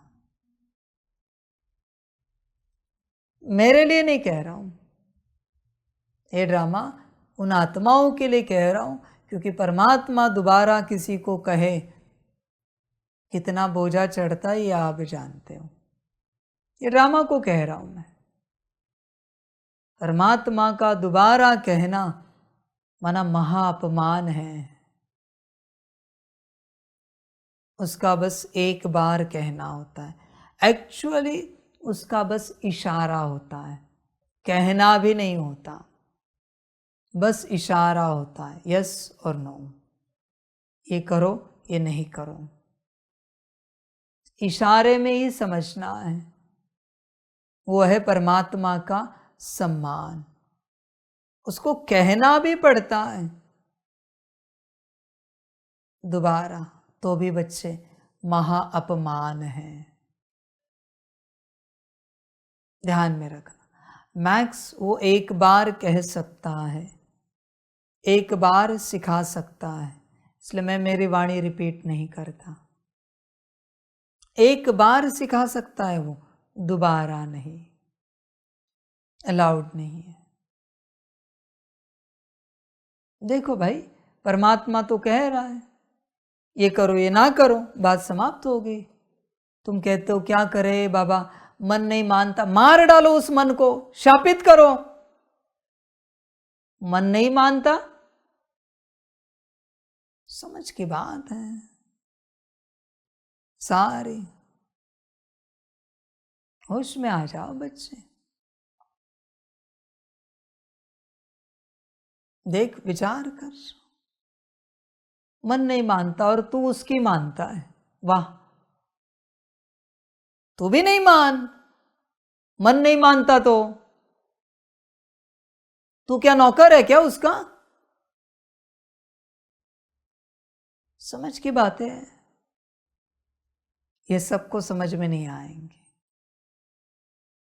मेरे लिए नहीं कह रहा हूं, ये ड्रामा उन आत्माओं के लिए कह रहा हूं, क्योंकि परमात्मा दोबारा किसी को कहे कितना बोझा चढ़ता है, ये आप जानते हो। ये ड्रामा को कह रहा हूं मैं। परमात्मा का दोबारा कहना माना महाअपमान है। उसका बस एक बार कहना होता है। एक्चुअली उसका बस इशारा होता है, कहना भी नहीं होता, बस इशारा होता है, यस और नो, ये करो ये नहीं करो। इशारे में ही समझना है। वो है परमात्मा का सम्मान, उसको कहना भी पड़ता है दोबारा, तो भी बच्चे महा अपमान है। ध्यान में रखना, मैक्स वो एक बार कह सकता है, एक बार सिखा सकता है, इसलिए मैं मेरी वाणी रिपीट नहीं करता। एक बार सिखा सकता है वो, दोबारा नहीं, अलाउड नहीं है। देखो भाई, परमात्मा तो कह रहा है ये करो ये ना करो, बात समाप्त हो गई। तुम कहते हो क्या करे बाबा, मन नहीं मानता, मार डालो उस मन को, शापित करो। मन नहीं मानता, समझ की बात है सारी। होश में आ जाओ बच्चे, देख विचार कर। मन नहीं मानता और तू उसकी मानता है, वाह। तू भी नहीं मान, मन नहीं मानता तो तू क्या नौकर है क्या उसका? समझ की बात है, ये सबको समझ में नहीं आएंगे।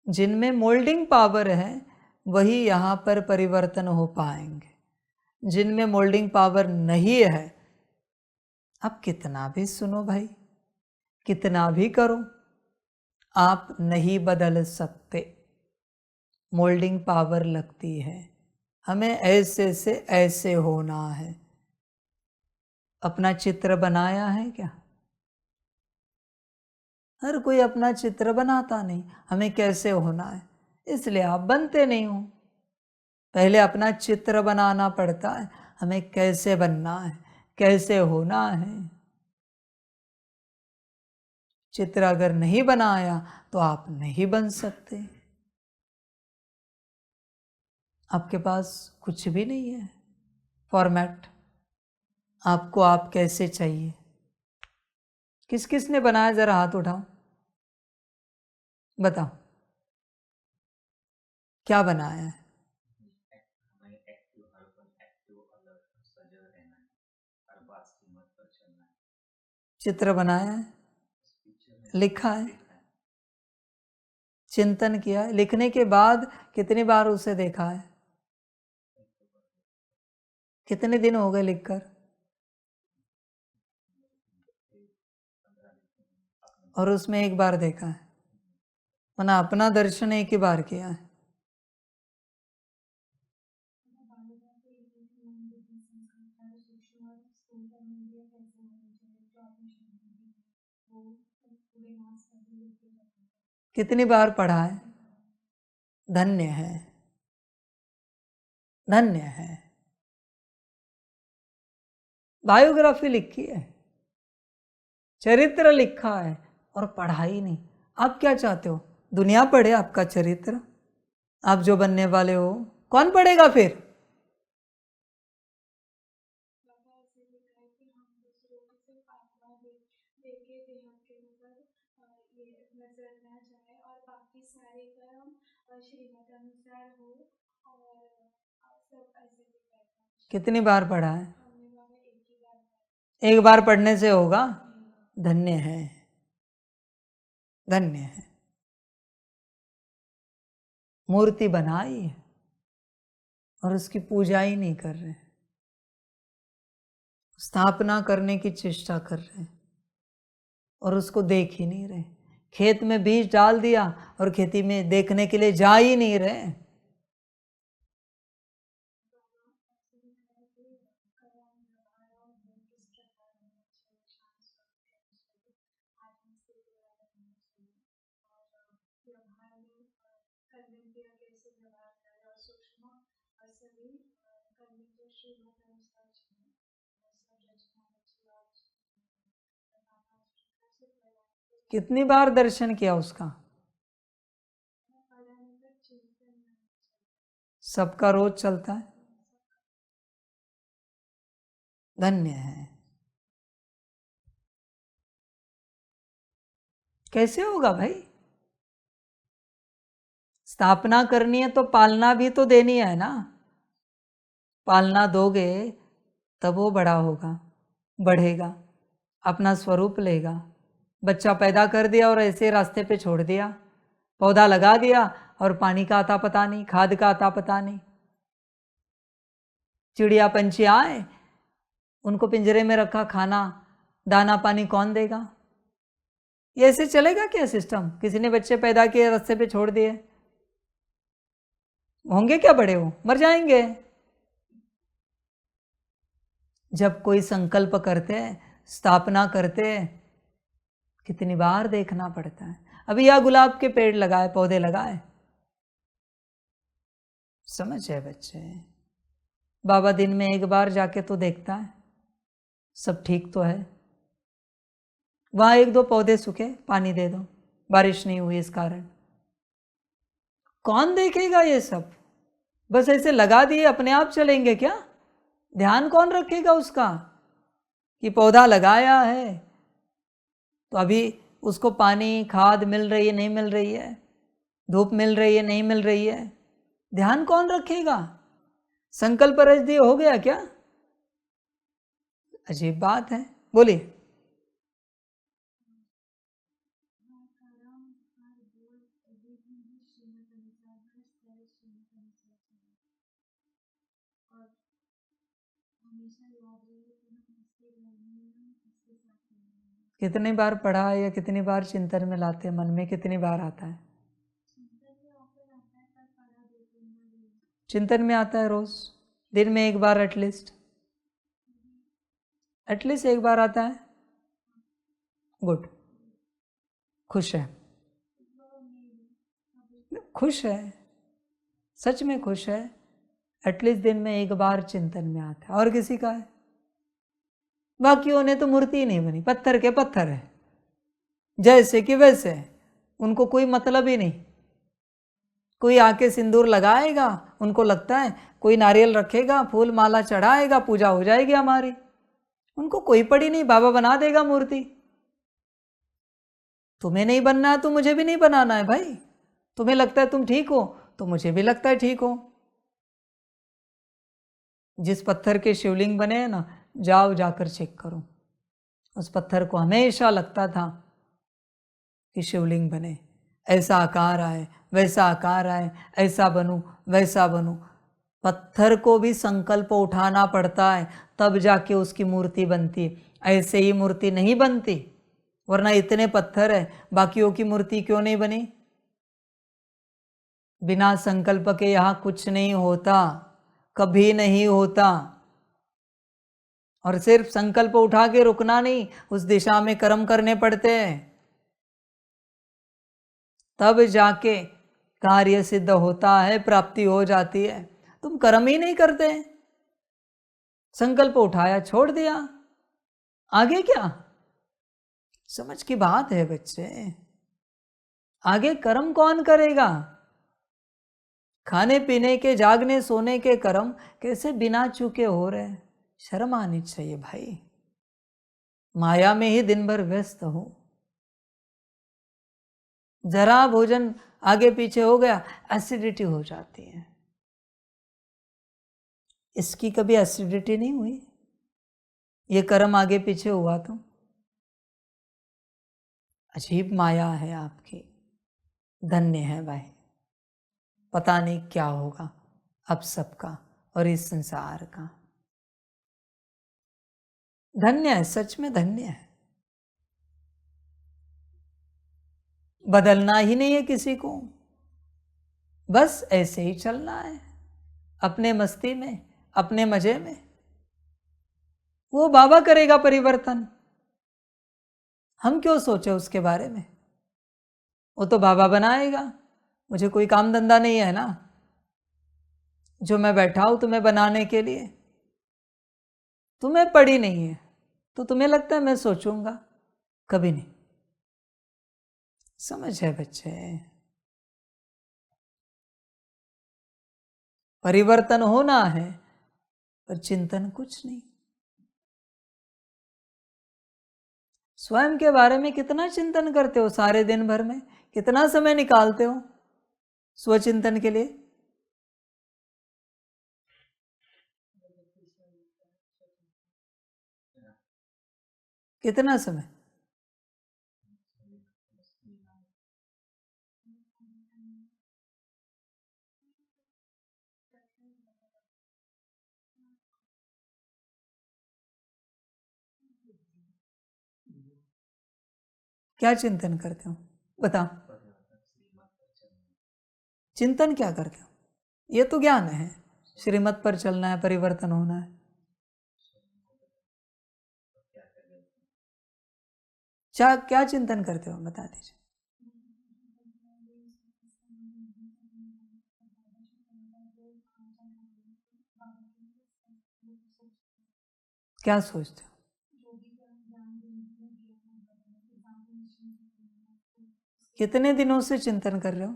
जिनमें मोल्डिंग पावर है वही यहां पर परिवर्तन हो पाएंगे, जिनमें मोल्डिंग पावर नहीं है, अब कितना भी सुनो भाई, कितना भी करो, आप नहीं बदल सकते। मोल्डिंग पावर लगती है, हमें ऐसे से ऐसे होना है। अपना चित्र बनाया है क्या? हर कोई अपना चित्र बनाता नहीं, हमें कैसे होना है, इसलिए आप बनते नहीं हो। पहले अपना चित्र बनाना पड़ता है, हमें कैसे बनना है, कैसे होना है। चित्र अगर नहीं बनाया तो आप नहीं बन सकते। आपके पास कुछ भी नहीं है फॉर्मेट, आपको आप कैसे चाहिए। किस किस ने बनाया, जरा हाथ उठाओ, बताओ क्या बनाया है। चित्र बनाया है, लिखा है, चिंतन किया है, लिखने के बाद कितनी बार उसे देखा है, कितने दिन हो गए लिखकर, और उसमें एक बार देखा है, वरना अपना दर्शन एक ही बार किया है। कितनी बार पढ़ा है, धन्य है, धन्य है। बायोग्राफी लिखी है, चरित्र लिखा है और पढ़ाई नहीं। आप क्या चाहते हो, दुनिया पढ़े आपका चरित्र? आप जो बनने वाले हो कौन पढ़ेगा फिर? कितनी बार पढ़ा है? एक बार पढ़ने से होगा? धन्य है, धन्य है। मूर्ति बनाई है और उसकी पूजा ही नहीं कर रहे, स्थापना करने की चेष्टा कर रहे और उसको देख ही नहीं रहे। खेत में बीज डाल दिया और खेती में देखने के लिए जा ही नहीं रहे। कितनी बार दर्शन किया उसका? सबका रोज चलता है, धन्य है। कैसे होगा भाई? स्थापना करनी है तो पालना भी तो देनी है ना। पालना दोगे तब वो बड़ा होगा, बढ़ेगा, अपना स्वरूप लेगा। बच्चा पैदा कर दिया और ऐसे रास्ते पे छोड़ दिया, पौधा लगा दिया और पानी का आता पता नहीं, खाद का आता पता नहीं। चिड़िया पंछी आए, उनको पिंजरे में रखा, खाना दाना पानी कौन देगा? ये ऐसे चलेगा क्या सिस्टम? किसी ने बच्चे पैदा किए, रास्ते पे छोड़ दिए, होंगे क्या बड़े? हो मर जाएंगे। जब कोई संकल्प करते, स्थापना करते, कितनी बार देखना पड़ता है। अभी यह गुलाब के पेड़ लगाए, पौधे लगाए, समझ है बच्चे? बाबा दिन में एक बार जाके तो देखता है सब ठीक तो है। वहां एक दो पौधे सूखे, पानी दे दो, बारिश नहीं हुई इस कारण। कौन देखेगा ये सब? बस ऐसे लगा दिए, अपने आप चलेंगे क्या? ध्यान कौन रखेगा उसका कि पौधा लगाया है तो अभी उसको पानी खाद मिल रही है नहीं मिल रही है, धूप मिल रही है नहीं मिल रही है, ध्यान कौन रखेगा? संकल्प रच दिए हो गया क्या? अजीब बात है। बोलिए। कितनी बार पढ़ा या कितनी बार चिंतन में लाते, मन में कितनी बार आता है? चिंतन में आता है रोज, दिन में एक बार एटलीस्ट एक बार आता है। गुड, खुश है, खुश है, सच में खुश है। एटलीस्ट दिन में एक बार चिंतन में आता है। और किसी का है? बाकियों ने तो मूर्ति ही नहीं बनी, पत्थर के पत्थर है, जैसे कि वैसे, उनको कोई मतलब ही नहीं। कोई आके सिंदूर लगाएगा, उनको लगता है कोई नारियल रखेगा, फूल माला चढ़ाएगा, पूजा हो जाएगी हमारी। उनको कोई पड़ी नहीं, बाबा बना देगा मूर्ति। तुम्हें नहीं बनना है तो मुझे भी नहीं बनाना है भाई। तुम्हें लगता है तुम ठीक हो तो मुझे भी लगता है ठीक हो। जिस पत्थर के शिवलिंग बने हैं ना, जाओ जाकर चेक करो। उस पत्थर को हमेशा लगता था कि शिवलिंग बने, ऐसा आकार आए, वैसा आकार आए, ऐसा बनूं, वैसा बनूं। पत्थर को भी संकल्प उठाना पड़ता है, तब जाके उसकी मूर्ति बनती। ऐसे ही मूर्ति नहीं बनती। वरना इतने पत्थर है, बाकियों की मूर्ति क्यों नहीं बनी? बिना संकल्प के यहां कुछ नहीं होता, कभी नहीं होता। और सिर्फ संकल्प उठा के रुकना नहीं, उस दिशा में कर्म करने पड़ते हैं, तब जाके कार्य सिद्ध होता है, प्राप्ति हो जाती है। तुम कर्म ही नहीं करते, संकल्प उठाया छोड़ दिया, आगे क्या? समझ की बात है बच्चे। आगे कर्म कौन करेगा? खाने पीने के, जागने सोने के कर्म कैसे बिना चूके हो रहे? शर्म आनी चाहिए भाई। माया में ही दिन भर व्यस्त हो, जरा भोजन आगे पीछे हो गया, एसिडिटी हो जाती है। इसकी कभी एसिडिटी नहीं हुई? ये कर्म आगे पीछे हुआ तो? अजीब माया है आपकी। धन्य है भाई, पता नहीं क्या होगा अब सबका और इस संसार का। धन्य है, सच में धन्य है। बदलना ही नहीं है किसी को, बस ऐसे ही चलना है अपने मस्ती में, अपने मजे में। वो बाबा करेगा परिवर्तन, हम क्यों सोचे उसके बारे में? वो तो बाबा बनाएगा, मुझे कोई काम धंधा नहीं है ना जो मैं बैठा हूं तुम्हें बनाने के लिए। तुम्हें पड़ी नहीं है तो तुम्हें लगता है मैं सोचूंगा? कभी नहीं। समझ है बच्चे? परिवर्तन होना है पर चिंतन कुछ नहीं। स्वयं के बारे में कितना चिंतन करते हो सारे दिन भर में? कितना समय निकालते हो? स्वचिंतन के लिए? कितना समय? क्या चिंतन करते हो बताओ? चिंतन क्या करते हो? ये तो ज्ञान है, श्रीमत पर चलना है, परिवर्तन होना है। क्या चिंतन करते हो बता दीजिए। क्या सोचते हो? कितने दिनों से चिंतन कर रहे हो?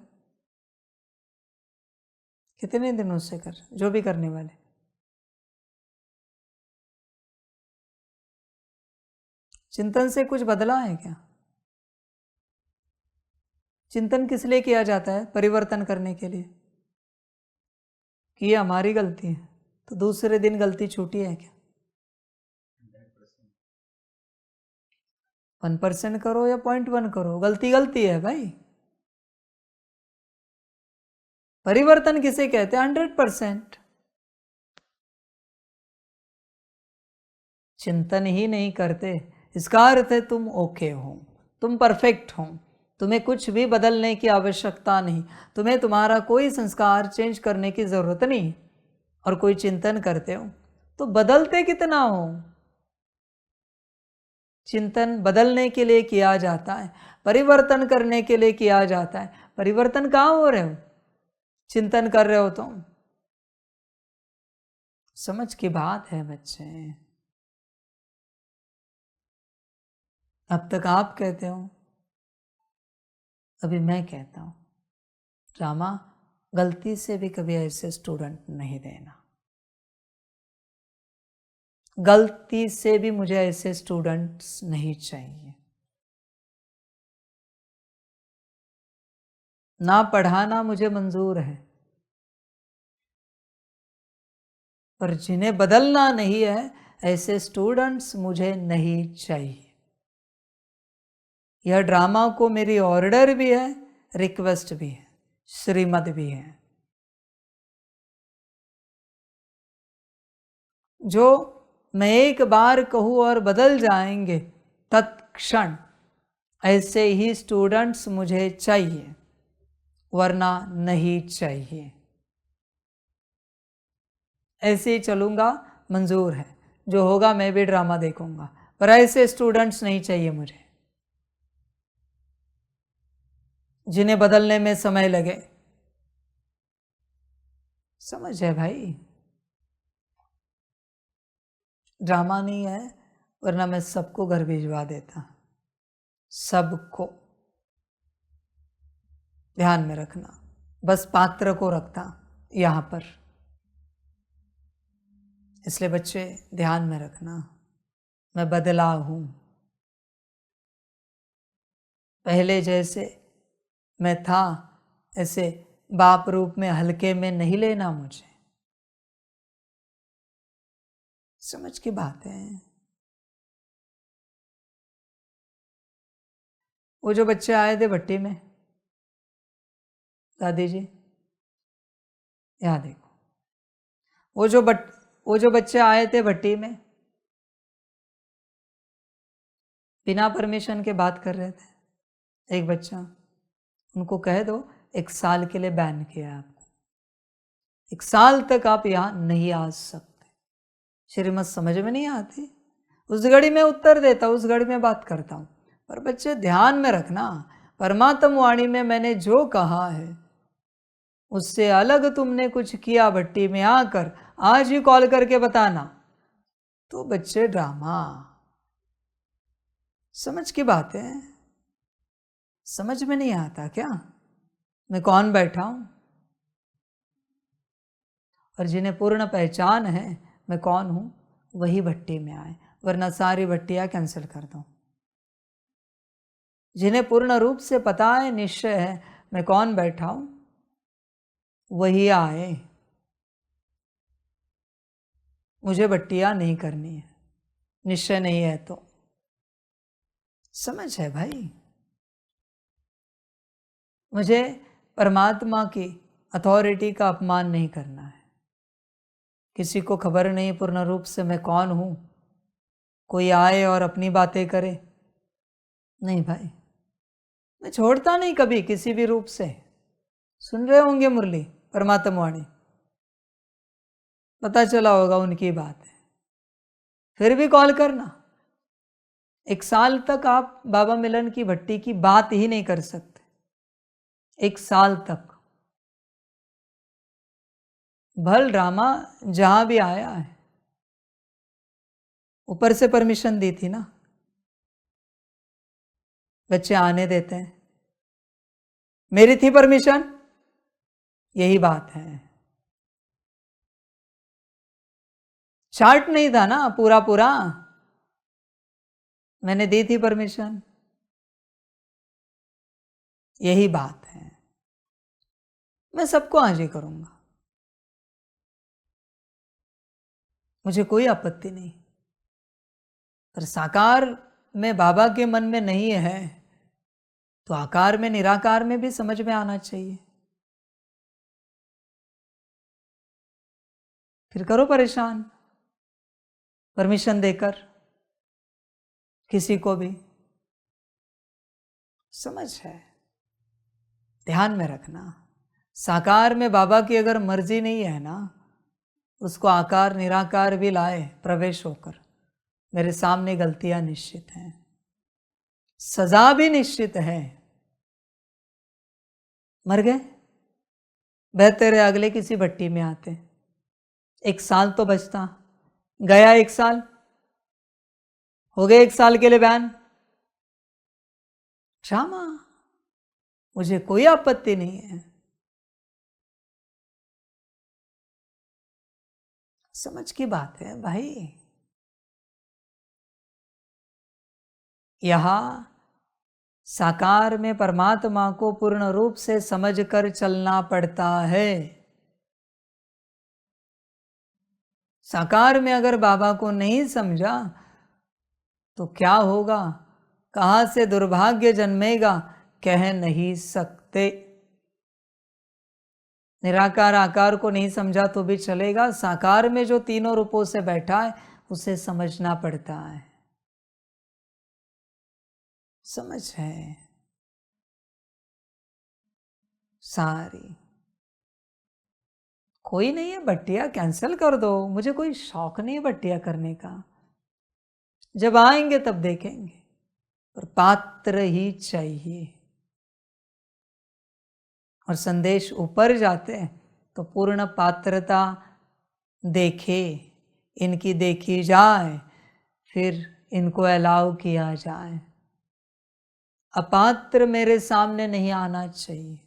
कितने दिनों से कर रहे हो? जो भी करने वाले। चिंतन से कुछ बदला है क्या? चिंतन किस लिए किया जाता है? परिवर्तन करने के लिए। कि ये हमारी गलती है, तो दूसरे दिन गलती छूटी है क्या? 1% करो या 0.1 करो, गलती गलती है भाई। परिवर्तन किसे कहते हैं? 100%। चिंतन ही नहीं करते, इसका अर्थ है तुम ओके हो, तुम परफेक्ट हो, तुम्हें कुछ भी बदलने की आवश्यकता नहीं, तुम्हें तुम्हारा कोई संस्कार चेंज करने की जरूरत नहीं। और कोई चिंतन करते हो तो बदलते कितना हो? चिंतन बदलने के लिए किया जाता है, परिवर्तन करने के लिए किया जाता है। परिवर्तन कहाँ हो रहे हो? चिंतन कर रहे हो तुम। समझ की बात है बच्चे। अब तक आप कहते हो, अभी मैं कहता हूं, रामा गलती से भी कभी ऐसे स्टूडेंट नहीं देना। गलती से भी मुझे ऐसे स्टूडेंट्स नहीं चाहिए। ना पढ़ाना मुझे मंजूर है, पर जिन्हें बदलना नहीं है ऐसे स्टूडेंट्स मुझे नहीं चाहिए। यह ड्रामा को मेरी ऑर्डर भी है, रिक्वेस्ट भी है, श्रीमत भी है। जो मैं एक बार कहूँ और बदल जाएंगे तत्क्षण, ऐसे ही स्टूडेंट्स मुझे चाहिए, वरना नहीं चाहिए। ऐसे ही चलूँगा, मंजूर है, जो होगा मैं भी ड्रामा देखूंगा, पर ऐसे स्टूडेंट्स नहीं चाहिए मुझे, जिन्हें बदलने में समय लगे। समझ है भाई? ड्रामा नहीं है, वरना मैं सबको घर भिजवा देता, सबको। ध्यान में रखना, बस पात्र को रखता यहाँ पर। इसलिए बच्चे ध्यान में रखना, मैं बदला हूँ। पहले जैसे मैं था ऐसे बाप रूप में हल्के में नहीं लेना मुझे। समझ की बात है। वो जो बच्चे आए थे भट्टी में, दादी जी यहाँ देखो, वो जो बच्चे आए थे भट्टी में, बिना परमिशन के बात कर रहे थे। एक बच्चा, उनको कह दो 1 साल के लिए बैन किया आपको, 1 साल तक आप यहाँ नहीं आ सकते। श्रीमत समझ में नहीं आती, उस घड़ी में उत्तर देता, उस घड़ी में बात करता हूँ। पर बच्चे ध्यान में रखना, परमात्म वाणी में मैंने जो कहा है उससे अलग तुमने कुछ किया भट्टी में आकर, आज ही कॉल करके बताना। तो बच्चे ड्रामा, समझ की बात है। समझ में नहीं आता क्या मैं कौन बैठा हूं? और जिन्हें पूर्ण पहचान है मैं कौन हूं, वही भट्टी में आए, वरना सारी भट्टियां कैंसिल कर दो। जिन्हें पूर्ण रूप से पता है, निश्चय है मैं कौन बैठा हूं, वही आए, मुझे बट्टियां नहीं करनी है, निश्चय नहीं है तो। समझ है भाई? मुझे परमात्मा की अथॉरिटी का अपमान नहीं करना है। किसी को खबर नहीं पूर्ण रूप से मैं कौन हूं, कोई आए और अपनी बातें करे, नहीं भाई, मैं छोड़ता नहीं कभी किसी भी रूप से। सुन रहे होंगे मुरली परमात्मा वाणी, पता चला होगा उनकी बात है। फिर भी कॉल करना। 1 साल तक आप बाबा मिलन की भट्टी की बात ही नहीं कर सकते, 1 साल तक। भल ड्रामा जहां भी आया है, ऊपर से परमिशन दी थी ना, बच्चे आने देते हैं, मेरी थी परमिशन, यही बात है। चार्ट नहीं था ना पूरा पूरा, मैंने दी थी परमिशन, यही बात है। मैं सबको हाजिर करूंगा, मुझे कोई आपत्ति नहीं। पर साकार में बाबा के मन में नहीं है तो आकार में निराकार में भी समझ में आना चाहिए। फिर करो परेशान परमिशन देकर किसी को भी। समझ है? ध्यान में रखना, साकार में बाबा की अगर मर्जी नहीं है ना, उसको आकार निराकार भी लाए प्रवेश होकर, मेरे सामने गलतियां निश्चित हैं, सजा भी निश्चित है। मर गए, बेहतर है अगले किसी भट्टी में आते। 1 साल तो बचता, गया 1 साल, हो गए 1 साल के लिए बैन। ड्रामा, मुझे कोई आपत्ति नहीं है। समझ की बात है भाई। यहां साकार में परमात्मा को पूर्ण रूप से समझकर चलना पड़ता है। साकार में अगर बाबा को नहीं समझा तो क्या होगा, कहां से दुर्भाग्य जन्मेगा, कह नहीं सकते। निराकार आकार को नहीं समझा तो भी चलेगा, साकार में जो तीनों रूपों से बैठा है उसे समझना पड़ता है। समझ है? सारी कोई नहीं है, बट्टिया कैंसिल कर दो, मुझे कोई शौक नहीं है बट्टिया करने का। जब आएंगे तब देखेंगे, पर पात्र ही चाहिए। और संदेश ऊपर जाते हैं तो पूर्ण पात्रता देखे, इनकी देखी जाए, फिर इनको अलाउ किया जाए। अपात्र मेरे सामने नहीं आना चाहिए।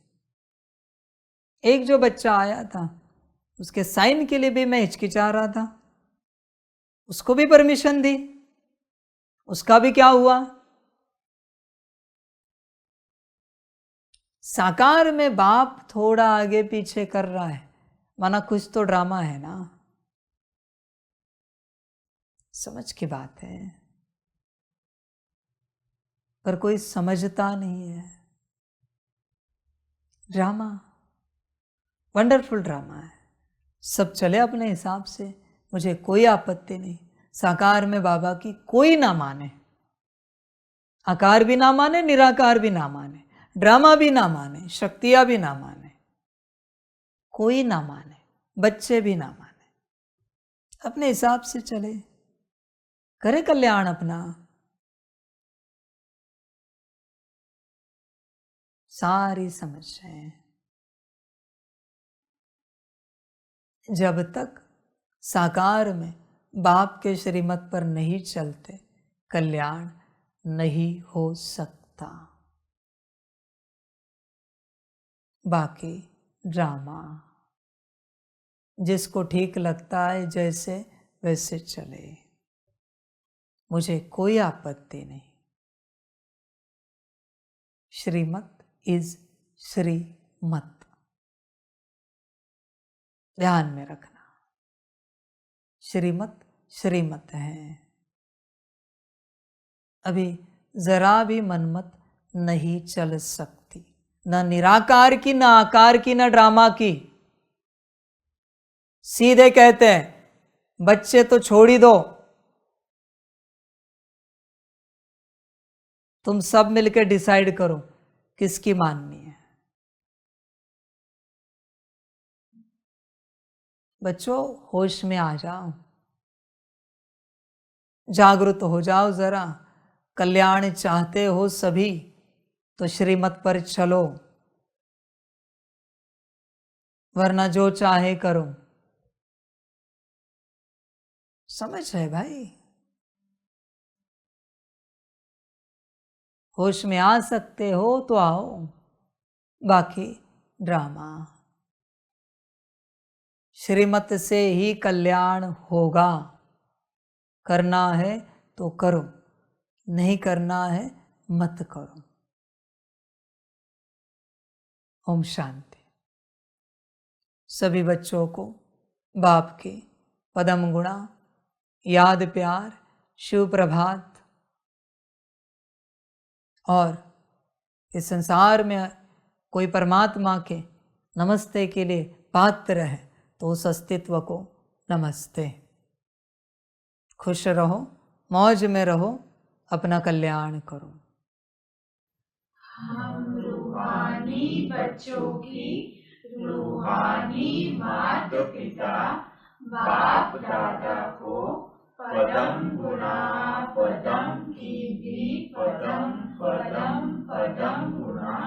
एक जो बच्चा आया था उसके साइन के लिए भी मैं हिचकिचा रहा था, उसको भी परमिशन दी, उसका भी क्या हुआ। साकार में बाप थोड़ा आगे पीछे कर रहा है, माना कुछ तो ड्रामा है ना। समझ की बात है, पर कोई समझता नहीं है। ड्रामा, वंडरफुल ड्रामा है, सब चले अपने हिसाब से, मुझे कोई आपत्ति नहीं। साकार में बाबा की कोई ना माने, आकार भी ना माने, निराकार भी ना माने, ड्रामा भी ना माने, शक्तियां भी ना माने, कोई ना माने, बच्चे भी ना माने, अपने हिसाब से चले, करे कल्याण अपना। सारी समझ है। जब तक साकार में बाप के श्रीमत पर नहीं चलते, कल्याण नहीं हो सकता। बाकी ड्रामा जिसको ठीक लगता है जैसे वैसे चले, मुझे कोई आपत्ति नहीं। श्रीमत इज श्रीमत। ध्यान में रखना, श्रीमत श्रीमत है। अभी जरा भी मनमत नहीं चल सकती, न निराकार की, न आकार की, न ड्रामा की। सीधे कहते हैं बच्चे तो छोड़ ही दो, तुम सब मिलकर डिसाइड करो किसकी माननी है। बच्चों होश में आ जाओ, जागृत हो जाओ जरा। कल्याण चाहते हो सभी तो श्रीमत पर चलो, वरना जो चाहे करो। समझ है भाई? होश में आ सकते हो तो आओ, बाकी ड्रामा। श्रीमत से ही कल्याण होगा। करना है तो करो, नहीं करना है मत करो। ओम शांति। सभी बच्चों को बाप के पदम गुणा, याद प्यार, शिव प्रभात। और इस संसार में कोई परमात्मा के नमस्ते के लिए पात्र है तो उस अस्तित्व को नमस्ते। खुश रहो, मौज में रहो, अपना कल्याण करो। हम रूहानी बच्चों की रूहानी माता पिता बाप दादा को पदम गुणा पदम की भी पदम पदम पदम गुणा,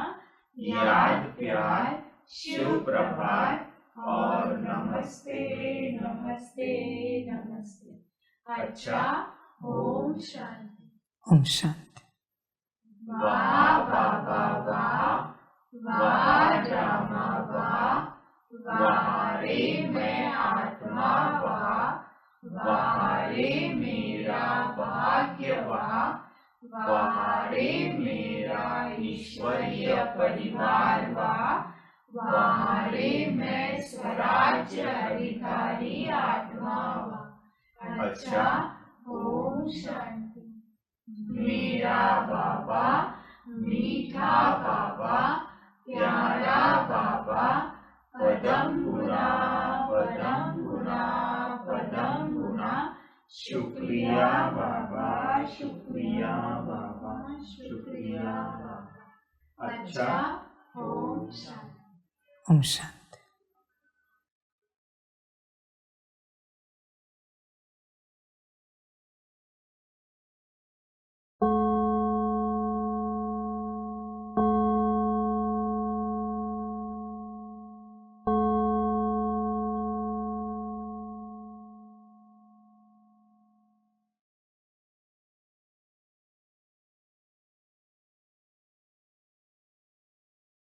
याद प्यार, शिव प्रभात और नमस्ते नमस्ते नमस्ते। अच्छा, ओम शांति। ओम शांति। वाह बाबा वाह, वाह ड्रामा वाह, वाह रे मैं आत्मा वाह, वाह रे मेरा भाग्य वाह, वाह रे मेरा ईश्वरीय परिवार वाह, वाह रे मैं स्वराज्य अधिकारी आत्मा वाह। अच्छा, ओम शांति। मेरा बाबा, मीठा बाबा, प्यारा बाबा, पदम गुणा पदम गुणा पदम गुणा। शुक्रिया बाबा, शुक्रिया बाबा, शुक्रिया बाबा। अच्छा, ओम शांति। ओम शांति।